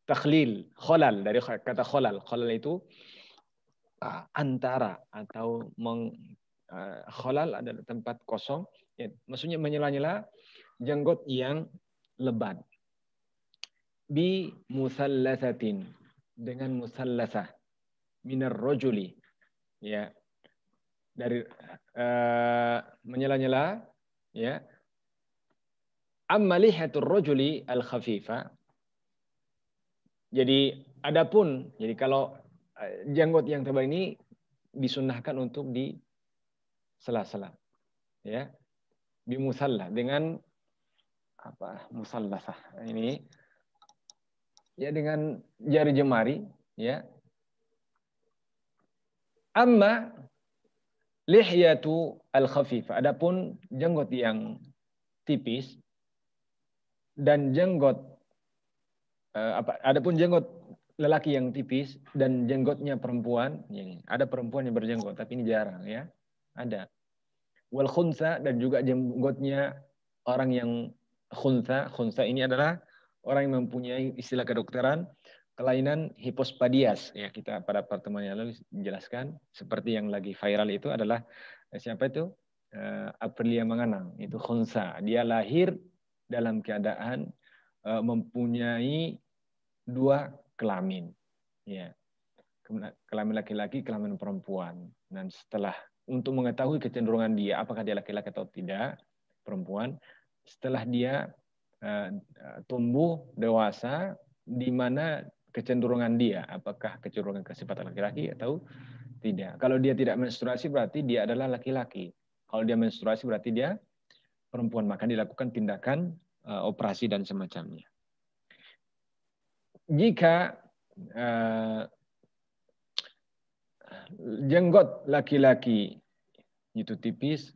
takhlil, khalal, dari kata khalal. Khalal itu antara atau khalal adalah tempat kosong, ya, maksudnya menyela-nyela jenggot yang lebat. Bi musallasatin, dengan musallasah, minar rajuli, ya, dari menyela-nyela, ya. Amma lihatur rajuli al khafifa. Jadi adapun, jadi kalau jenggot yang tebal ini disunnahkan untuk di sela-sela, ya, bimusallah, dengan musallasah ini, ya, dengan jari jemari, ya. Amma lihyatu al khafifa, adapun jenggot yang tipis dan jenggot adapun jenggot lelaki yang tipis dan jenggotnya perempuan, ya, ada perempuan yang berjenggot tapi ini jarang, ya, ada. Wal khunsa, dan juga jenggotnya orang yang khunsa. Khunsa ini adalah orang yang mempunyai istilah kedokteran kelainan hipospadias, ya, kita pada pertemuan yang lalu menjelaskan, seperti yang lagi viral itu adalah siapa itu? Aprilia Manganang, itu khunsa. Dia lahir dalam keadaan mempunyai dua kelamin, ya, kelamin laki-laki, kelamin perempuan. Dan setelah, untuk mengetahui kecenderungan dia, apakah dia laki-laki atau tidak, perempuan, setelah dia tumbuh dewasa, di mana kecenderungan dia, apakah kecenderungan ke sifat laki-laki atau tidak. Kalau dia tidak menstruasi berarti dia adalah laki-laki. Kalau dia menstruasi berarti dia perempuan, maka dilakukan tindakan operasi dan semacamnya. Jika jenggot laki-laki itu tipis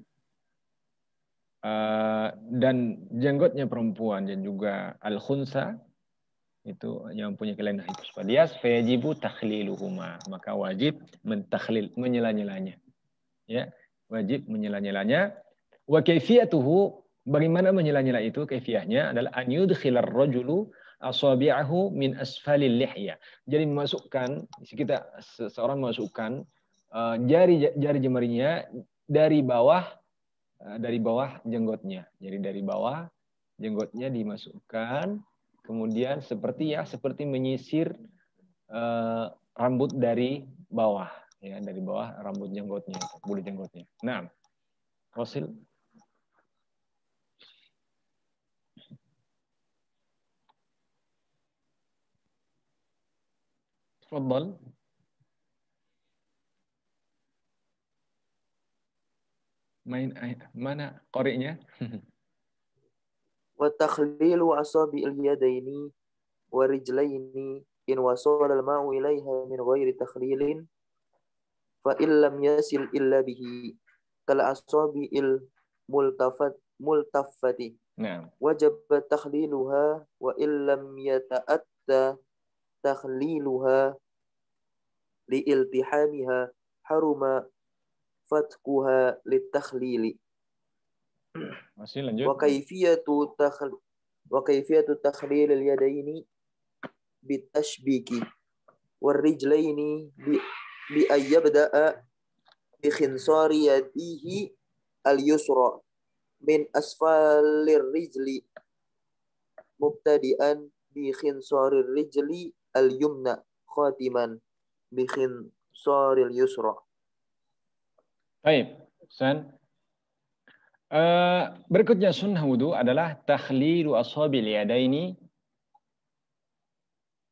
dan jenggotnya perempuan dan juga al-khunsa itu yang punya kelainan hipospadias, fayajibu takhliluhuma, maka wajib mentakhlil, menyela-nyelanya. Ya, wajib menyela-nyelanya. Wa kaifiyatuhu, bagaimana menyela-nyela itu? Kaifiyahnya adalah an yudkhilar rajulu asabi'ahu min asfalil lihya. Jadi memasukkan, seseorang memasukkan jari jemarinya dari bawah jenggotnya. Jadi dari bawah jenggotnya dimasukkan, kemudian seperti menyisir rambut dari bawah, ya, dari bawah rambut jenggotnya, bulu jenggotnya. Nah, Rosil. Tafadhal. Mana qari'nya? Wa takhlilu asabi'il yadaini wa rijlaini in wasala al-ma'u ilaiha min ghairi takhlilin fa illam yasil illa bihi kal asabi'il multaffati. Nah, wajib takhliluha wa illam yata'atta takhliluha liiltihamiha haruma fatkuha litakhlili. masih lanjut. Wa kayfiyatu takhlil al-yadaini bitashbiki warrijlaini bi ayyabda'a bi khinsari yadihi al-yusra min asfalir rijli mubtadi'an bi khinsarir rijli al-yumna khatiman bi khinsaril yusra. Baik, San. Berikutnya sunnah wudu adalah takhlilu ashabil yadaini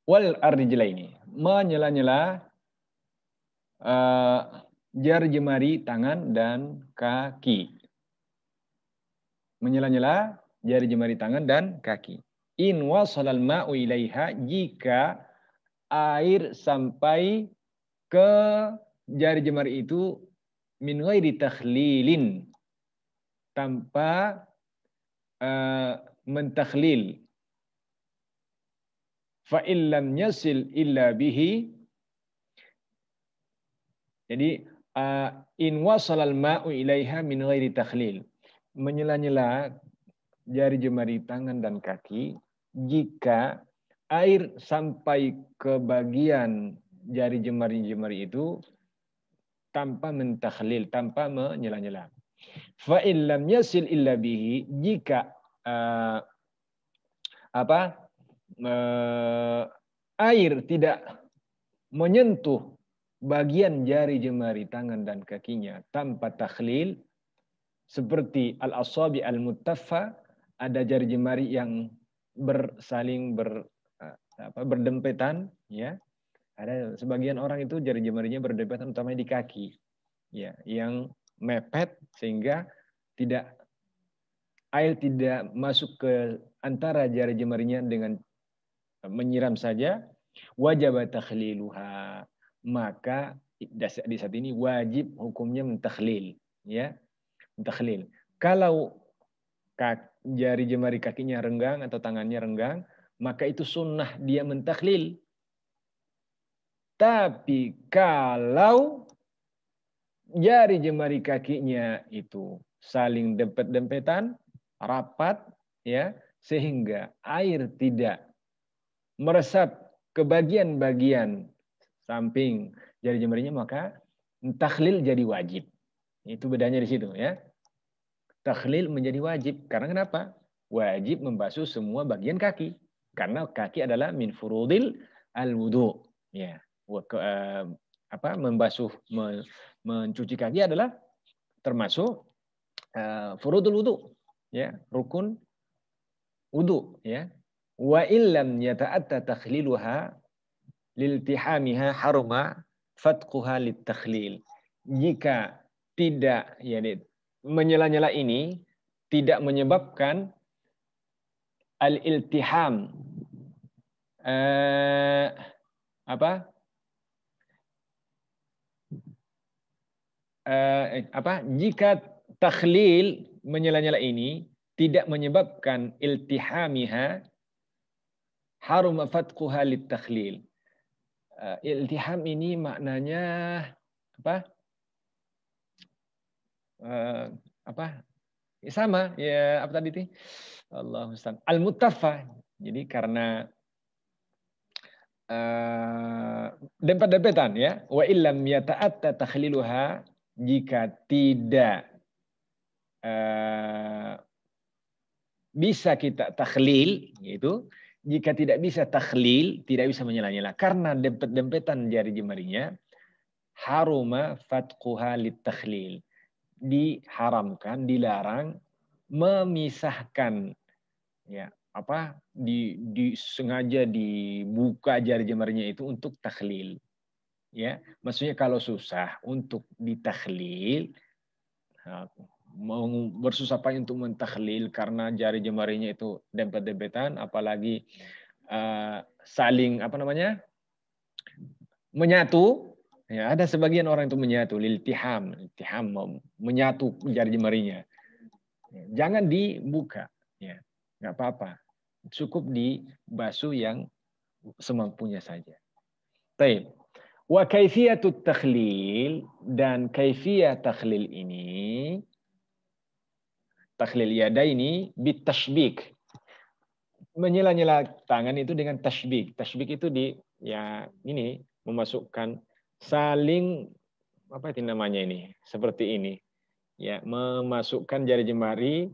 wal arrijlaini. Menyela-nyela jari jemari tangan dan kaki. Menyela-nyela jari jemari tangan dan kaki. In wasalal ma'u ilaiha, jika air sampai ke jari jemari itu min ghairi takhlilin, tanpa mentakhlil. Fa illam yasil illa bihi. Jadi in wasalal ma'u ilaiha min ghairi takhlil. Menyela-nyela jari jemari tangan dan kaki jika air sampai ke bagian jari jemari itu tanpa mentakhlil, tanpa menyela-nyela. Fa illam yasil illa bihi, jika air tidak menyentuh bagian jari jemari tangan dan kakinya tanpa takhlil, seperti al-asabi al-muttaffa, ada jari jemari yang berdempetan, ya. Ada sebagian orang itu jari jemarinya berdempetan, utamanya di kaki, ya, yang mepet sehingga air tidak masuk ke antara jari jemarinya dengan menyiram saja. Wajib takhliluha, maka di saat ini wajib hukumnya mentakhlil, ya, mentakhlil. Kalau jari jemari kakinya renggang atau tangannya renggang, maka itu sunnah dia mentakhlil. Tapi kalau jari jemari kakinya itu saling dempet-dempetan, rapat, ya, sehingga air tidak meresap ke bagian-bagian samping jari jemarinya, maka takhlil jadi wajib. Itu bedanya di situ, ya. Takhlil menjadi wajib. Karena kenapa? Wajib membasuh semua bagian kaki. Karena kaki adalah min furudil al-wudu. Ya. Mencuci kaki adalah termasuk furudul wudu, ya, rukun wudu, ya. Wa illam yata'atta takhliluha liltihamiha haruma fatquha litakhlil. Jika tidak, ya, menyela-nyela ini tidak menyebabkan al-iltiham, jika takhlil menyela-nyela ini tidak menyebabkan iltihamiha, Haruma fatquha litakhlil. Iltiham ini maknanya apa? Apa? Sama ya, apa tadi itu? Allahu musta'an. Al-muttaffa. Jadi karena dempet-dempetan ya. Wa illam yata'atta takhliluha, jika tidak bisa kita takhlil, gitu. Jika tidak bisa takhlil, tidak bisa menyela-nyela karena dempet-dempetan jari jemarinya, haruma fatquha litakhlil. Diharamkan, dilarang memisahkan, ya apa, sengaja dibuka jari jemarinya itu untuk takhlil, ya maksudnya kalau susah untuk ditakhlil, mau bersusah payah untuk mentakhlil karena jari jemarinya itu dempet-dempetan, apalagi saling apa namanya menyatu. Ya, ada sebagian orang itu menyatu, iltiham menyatu jari jemarinya. Jangan dibuka, ya, nggak apa-apa. Cukup dibasuh yang semampunya saja. Baik. Wa kaifiyatut takhlil, dan kaifiyah takhlil ini, takhlil yadaini bitashbik. Menyela-nyela tangan itu dengan tashbik. Tashbik itu ini memasukkan saling apa itu namanya ini, seperti ini, ya memasukkan jari jemari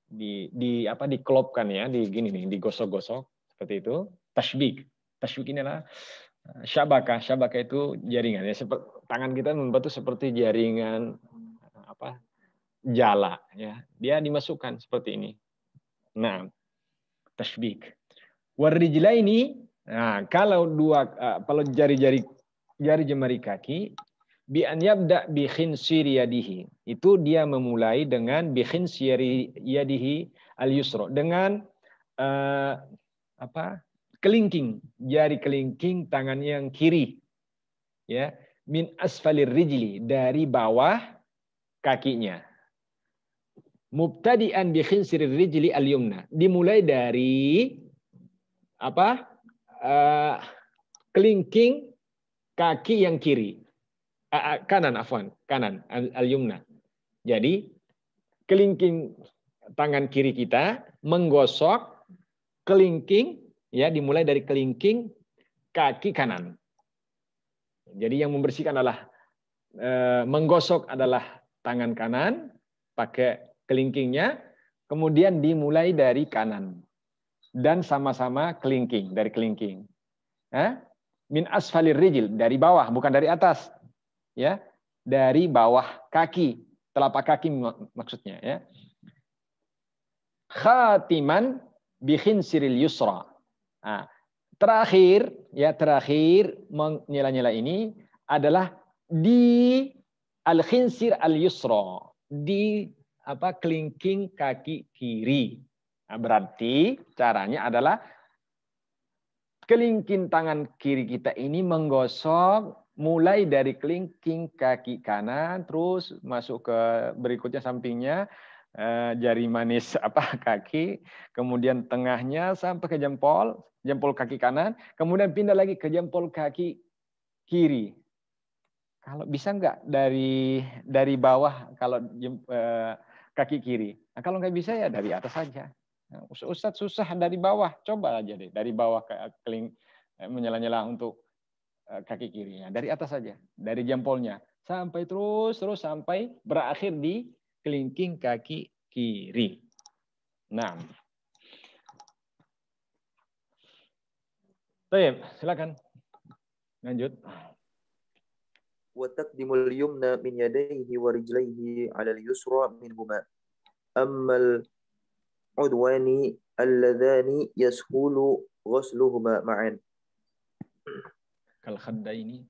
dikelopkan ya, gini nih, digosok-gosok seperti itu. Tashbik ini adalah syabakah itu jaringan ya, tangan kita membentuk seperti jaringan apa jala ya, dia dimasukkan seperti ini. Nah, tashbik. Warijlaini, nah kalau jari jemari kaki, bi an yabda bi khinsiri yadihi, itu dia memulai dengan bi khinsiri yadihi al-yusra, dengan kelingking, jari kelingking tangan yang kiri, ya, min asfalir rijli, dari bawah kakinya. Mubtadi'an bi khinsiri rijli al-yumna, dimulai dari kelingking kaki yang kiri, kanan al-yumna. Jadi kelingking tangan kiri kita menggosok kelingking, ya, dimulai dari kelingking kaki kanan. Jadi yang membersihkan adalah menggosok adalah tangan kanan pakai kelingkingnya, kemudian dimulai dari kanan dan sama-sama kelingking, dari kelingking. Min asfalir rijil, dari bawah, bukan dari atas, ya, dari bawah kaki, telapak kaki maksudnya, ya. Khatiman bi khinsiril yusra. Nah, terakhir menyela-nyela ini adalah di al-khinsir al-yusra, di kelingking kaki kiri. Nah, berarti caranya adalah kelingking tangan kiri kita ini menggosok mulai dari kelingking kaki kanan, terus masuk ke berikutnya sampingnya, jari manis kaki, kemudian tengahnya sampai ke jempol kaki kanan, kemudian pindah lagi ke jempol kaki kiri. Kalau bisa enggak dari bawah kalau kaki kiri. Nah, kalau nggak bisa ya dari atas saja. Ustadz susah dari bawah, coba aja deh dari bawah menyela-nyela untuk kaki kirinya, dari atas saja, dari jempolnya sampai terus sampai berakhir di kelingking kaki kiri. Nah, baik, silakan lanjut. Wa taqdimul yumna min yadayhi wa rijlayhi 'ala al-yusra minhuma. Ammal udwani alladhani yashulu ghusluhuma ma'an. Kal khaddaini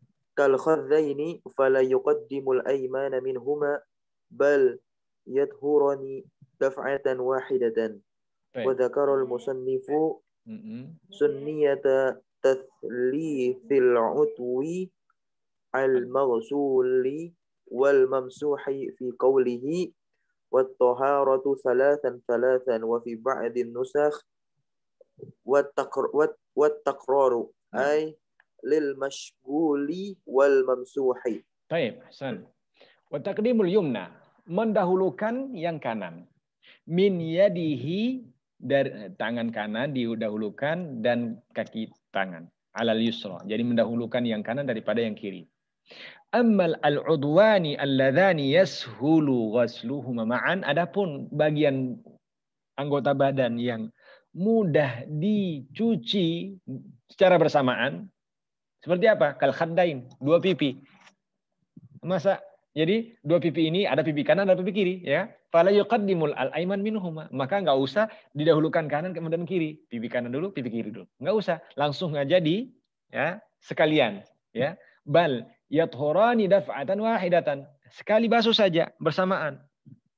fala yuqaddimul aymana minhuma bal yadhurani daf'atan wahidatan. Wa dzakara al-musannifu sunniyata tathlithil utwi al-maghsuli wal mamsuhi fi qawlihi wat taharatu thalathan wa fi ba'd an-nusakh wattakraru Nah. ay lil mashghuli wal mamsuhi. Baik, Hasan. Wa taqdimul yumna, mendahulukan yang kanan. Min yadihi, dari tangan kanan didahulukan dan kaki tangan. Alal yusra. Jadi mendahulukan yang kanan daripada yang kiri. Ammal al-udwani alladhani yashulu ghasluhuma ma'an. Adapun bagian anggota badan yang mudah dicuci secara bersamaan. Seperti apa? Kal khaddain, dua pipi. Masa jadi dua pipi ini ada pipi kanan ada pipi kiri, ya. Fala yuqaddimul al-aiman minhuma. Maka enggak usah didahulukan kanan kemudian kiri. Pipi kanan dulu, pipi kiri dulu. Enggak usah, langsung aja ya, sekalian, ya. Bal yathurani daf'atan wahidatan. Sekali basuh saja bersamaan.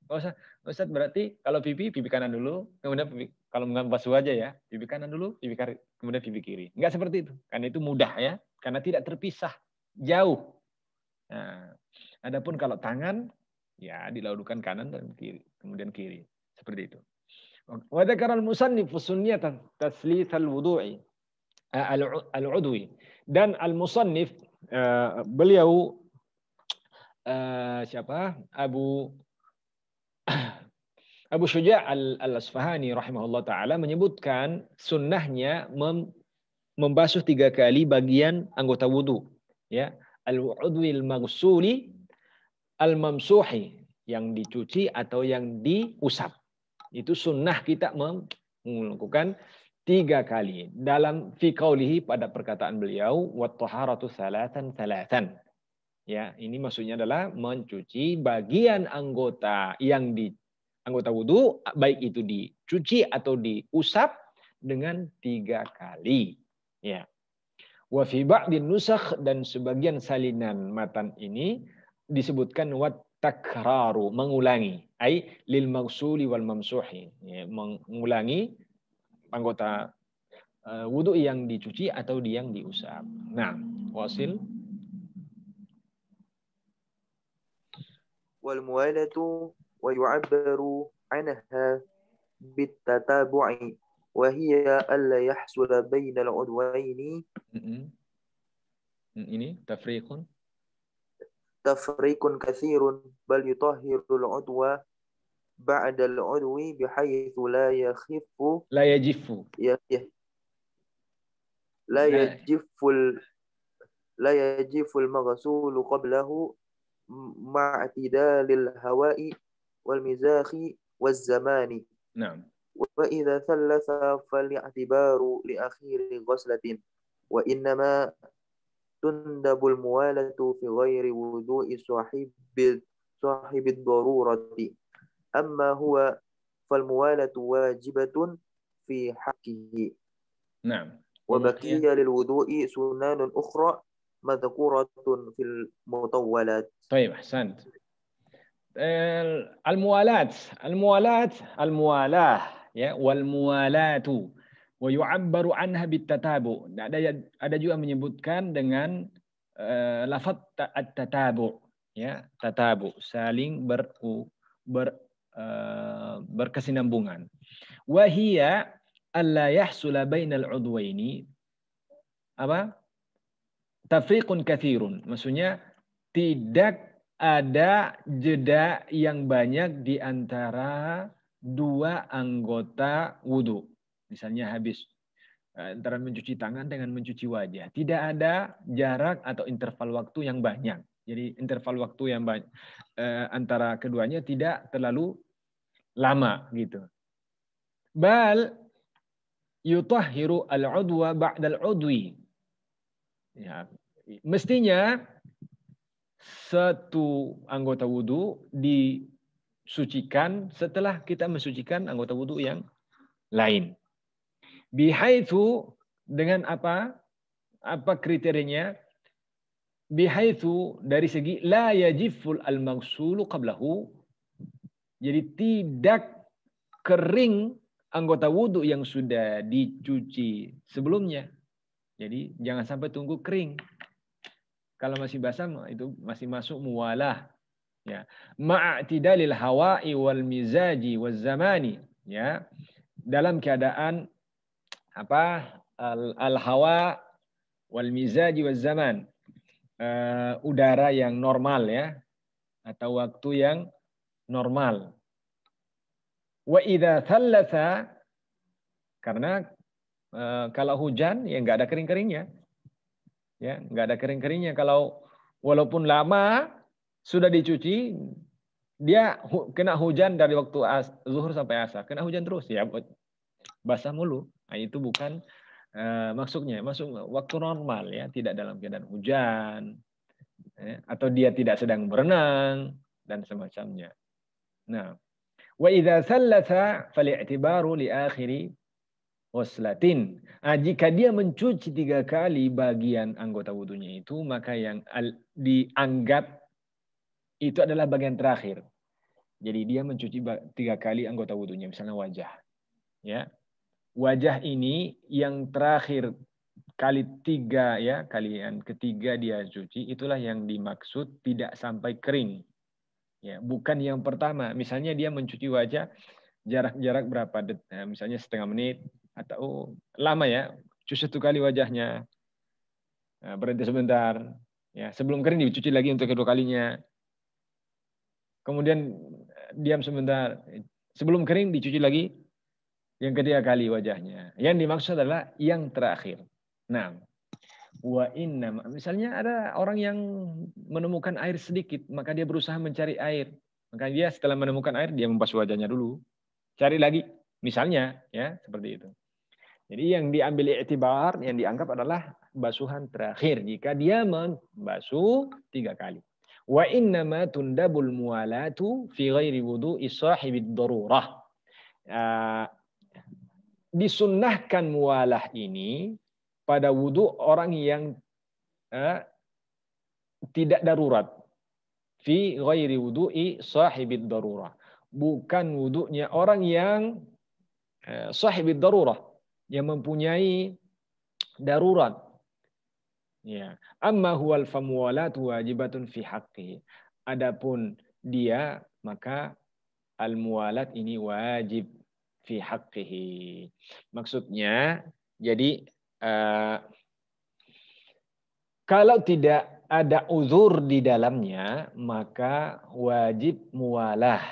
Enggak usah, Ustaz, berarti kalau pipi kanan dulu, kemudian kalau enggak basuh aja ya, pipi kanan dulu, pipi kiri, kemudian pipi kiri. Enggak seperti itu. Karena itu mudah ya, karena tidak terpisah, jauh. Nah, adapun kalau tangan, ya dilaudukan kanan dan kiri, kemudian kiri. Seperti itu. Wa dzakara al-musannif sunniyat taslits al-wudu'i al-udwi. Dan al-musannif beliau siapa? Abu Syuja' al-Asfahani rahimahullah ta'ala menyebutkan sunnahnya membasuh 3 kali bagian anggota wudu. Ya, al-udwil maghsuli al-mamsuhi, yang dicuci atau yang diusap. Itu sunnah kita melakukan 3 kali. Dalam fi qaulihi, pada perkataan beliau, wat taharatu salatan. Ya, ini maksudnya adalah mencuci bagian anggota yang anggota wudu, baik itu dicuci atau diusap dengan 3 kali. Ya. Wa fi ba'din nusakh, dan sebagian salinan matan ini disebutkan wat takraru, mengulangi, ai lil maghsuli wal mamsuhi, ya, mengulangi anggota wudu yang dicuci atau yang diusap. Nah, wasil. Wal muwalatu wa yu'abbaru anha bitatabu'i wa hiya alla yahsula bainal udwaini ini tafriqun katsirun bal yutahhirul udwa ba'da al-udwi bihaythu la yakhiffu la yajifu la yajifu al-maghsulu qablahu ma'tidalil hawa'i wal mizahi waz zamani. Naam. Wa idza thalatha fal'i'tibaru li akhiri ghuslatin wa innama tundabul muwalatu fi ghairi wudu'i sahibi darurati. Amma huwa fal muwalatu wajibatun fi haqqihi. Naam. Wa baqiya lil wudu'i sunanun ukhra madhkuratun fil mutawwalat. Baik, ahsant. Al-muwalah, ya, wal muwalatu wa yu'abbaru anha bitatabu. Ada juga menyebutkan dengan lafaz at-tatabu, ya, tatabu, saling berkesinambungan. Wa hiya alla yahsula bainal udwaini apa? Tafriqun katsirun. Maksudnya tidak ada jeda yang banyak di antara 2 anggota wudu. Misalnya habis antara mencuci tangan dengan mencuci wajah. Tidak ada jarak atau interval waktu yang banyak. Jadi interval waktu yang banyak antara keduanya tidak terlalu lama gitu. Bal yutahhiru al-udwa ba'da al-udwi. Ya, mestinya satu anggota wudu disucikan setelah kita mensucikan anggota wudu yang lain. Bihaitsu, dengan apa? Apa kriterianya? Bihaitsu, dari segi la yajiful al-maghsulu qablahu. Jadi tidak kering anggota wudu yang sudah dicuci sebelumnya. Jadi jangan sampai tunggu kering. Kalau masih basah itu masih masuk muwalah. Ya. Ma'tidalil hawa'i wal mizaji waz zamani, ya. Dalam keadaan al-hawa wal mizaji wal zaman. Udara yang normal ya, atau waktu yang normal. Wa idza thalatha, karena kalau hujan ya nggak ada kering-keringnya. Ya, nggak ada kering-keringnya. Kalau walaupun lama sudah dicuci, dia kena hujan dari waktu zuhur sampai asar, kena hujan terus ya, basah mulu. Nah, itu bukan maksudnya. Masuk waktu normal ya, tidak dalam keadaan hujan ya, atau dia tidak sedang berenang dan semacamnya. Nah, wa idza thalatha fal-i'tibaru li akhiri ghuslatin. Jika dia mencuci 3 kali bagian anggota wudunya itu, maka yang dianggap itu adalah bagian terakhir. Jadi dia mencuci 3 kali anggota wudunya, misalnya wajah. Ya, wajah ini yang terakhir kali 3 ya, kalian ketiga dia cuci, itulah yang dimaksud tidak sampai kering. Ya, bukan yang pertama. Misalnya dia mencuci wajah jarak berapa detik, misalnya setengah menit atau lama ya, cuci 1 kali wajahnya, berhenti sebentar, ya sebelum kering dicuci lagi untuk kedua kalinya, kemudian diam sebentar, sebelum kering dicuci lagi yang ketiga kali wajahnya. Yang dimaksud adalah yang terakhir. Nah, wa inna, misalnya ada orang yang menemukan air sedikit, maka dia berusaha mencari air. Maka dia setelah menemukan air, dia membasuh wajahnya dulu. Cari lagi, misalnya, ya seperti itu. Jadi yang diambil i'tibar, yang dianggap adalah basuhan terakhir jika dia membasuh 3 kali. Wa inna ma tundabul muwalatu fi ghairi wudu'i sahibid darurah. Disunnahkan muwalah ini pada wudu orang yang tidak darurat. Fi ghairi wudu'i sahibid darurah. Bukan wudunya orang yang sahibid darurah, yang mempunyai darurat. Ya, amma huwal famuwalatu wajibatun fi haqqihi. Adapun dia, maka al-muwalat ini wajib fi haqqihi. Maksudnya, jadi kalau tidak ada uzur di dalamnya, maka wajib muwalah.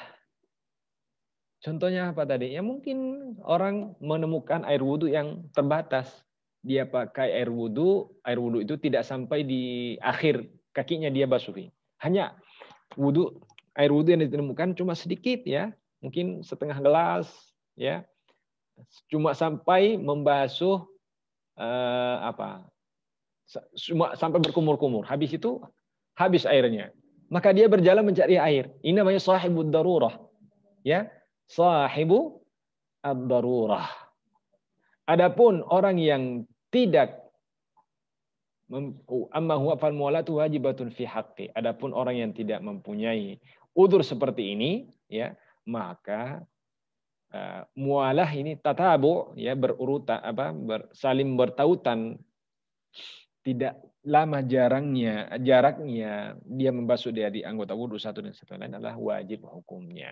Contohnya apa tadi? Ya mungkin orang menemukan air wudhu yang terbatas. Dia pakai air wudhu itu tidak sampai di akhir kakinya dia basuhi. Hanya air wudhu yang ditemukan cuma sedikit ya, mungkin setengah gelas ya, cuma sampai membasuh cuma sampai berkumur-kumur. Habis itu habis airnya. Maka dia berjalan mencari air. Ini namanya sahibud darurah. Ya, sahibu ad-darurah. Adapun orang yang tidak amma huwa fal muwalatu wajibatun fi haqqi. Adapun orang yang tidak mempunyai udzur seperti ini ya, maka mualah ini tatabu ya, berurutan saling bertautan, tidak lama jaraknya dia membasuh dari anggota wudhu satu dan satu lain adalah wajib hukumnya.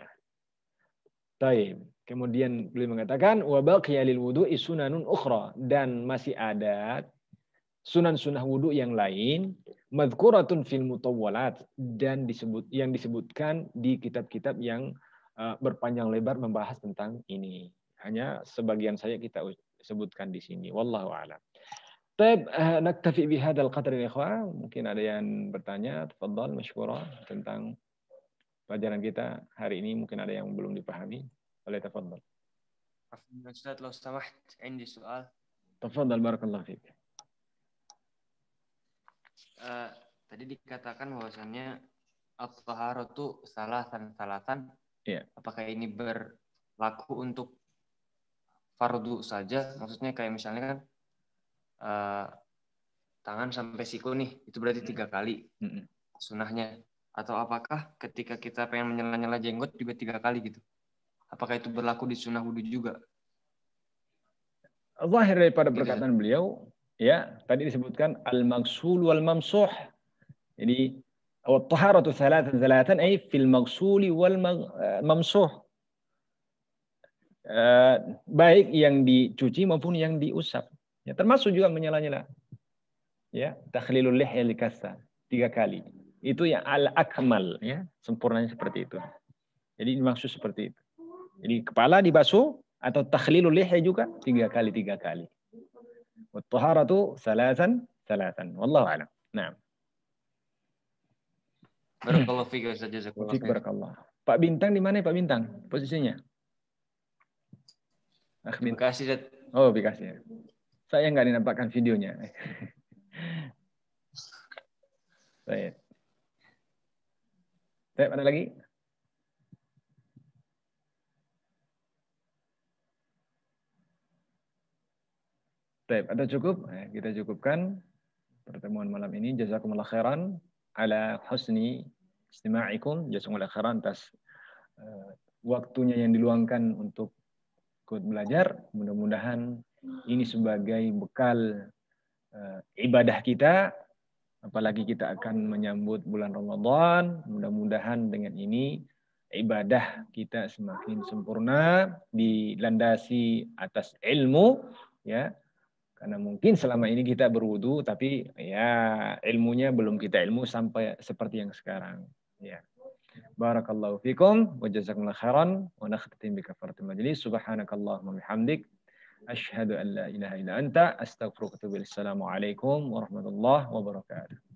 Taib. Kemudian beliau mengatakan wa baqiya lil wudu'i sunanun ukhra, dan masih ada sunan-sunah wudhu yang lain, madhkuratun fil mutawwalat, dan yang disebutkan di kitab-kitab yang berpanjang lebar membahas tentang ini. Hanya sebagian saja kita sebutkan di sini. Wallahu a'lam. Taib, naktafi bihadzal qadri ya ikhwan. Mungkin ada yang bertanya, tafadhal masykurah, tentang pelajaran kita hari ini. Mungkin ada yang belum dipahami. Boleh tafadhal. Ustaz, lau samaht, indi soal. Tafadhal, barakallahu fiik. Tadi dikatakan bahwasannya at-taharatu salasan. Iya. Apakah ini berlaku untuk fardu saja? Maksudnya kayak misalnya kan tangan sampai siku nih, itu berarti 3 kali sunahnya. Atau apakah ketika kita pengen menyela-nyela jenggot juga 3 kali gitu? Apakah itu berlaku di sunah wudu juga? Zahir daripada perkataan beliau, ya tadi disebutkan al-maghsul wal mamsuh. Jadi at-taharatu thalathan ay fil maghsuli wal mamsuh. baik yang dicuci maupun yang diusap. Ya, termasuk juga menyela-nyela. Ya, takhlilul lihya likasa 3 kali. Itu yang al-akmal, ya, sempurnanya seperti itu. Jadi dimaksud seperti itu. Jadi kepala dibasuh atau takhlilul lihya juga 3 kali. Wa taharatu salasan. Wallahu a'lam. Nah. Barakallahu fiik Ustaz, jazakallahu khair. Barakallah. Pak Bintang di mana Pak Bintang? Posisinya? Terima kasih, Ustaz. Oh, Bekasi. Saya nggak dinampakkan videonya. Baik. Ada lagi? Baik, ada cukup? Kita cukupkan pertemuan malam ini. Jazakumullah khairan ala husni istima'ikum. Jazakumullah khairan atas waktunya yang diluangkan untuk ikut belajar. Mudah-mudahan ini sebagai bekal ibadah kita, apalagi kita akan menyambut bulan Ramadan. Mudah-mudahan dengan ini ibadah kita semakin sempurna, dilandasi atas ilmu, ya. Karena mungkin selama ini kita berwudu, tapi ya ilmunya belum kita ilmu sampai seperti yang sekarang. Ya. Barakallahu fikum wa jazakumullah khairan wa nakhtim bi kafaratil majlis. Subhanakallahumma bihamdik asyhadu an la ilaha illa anta astaghfiruka wa atubu ilaik. Assalamualaikum warahmatullahi wabarakatuh.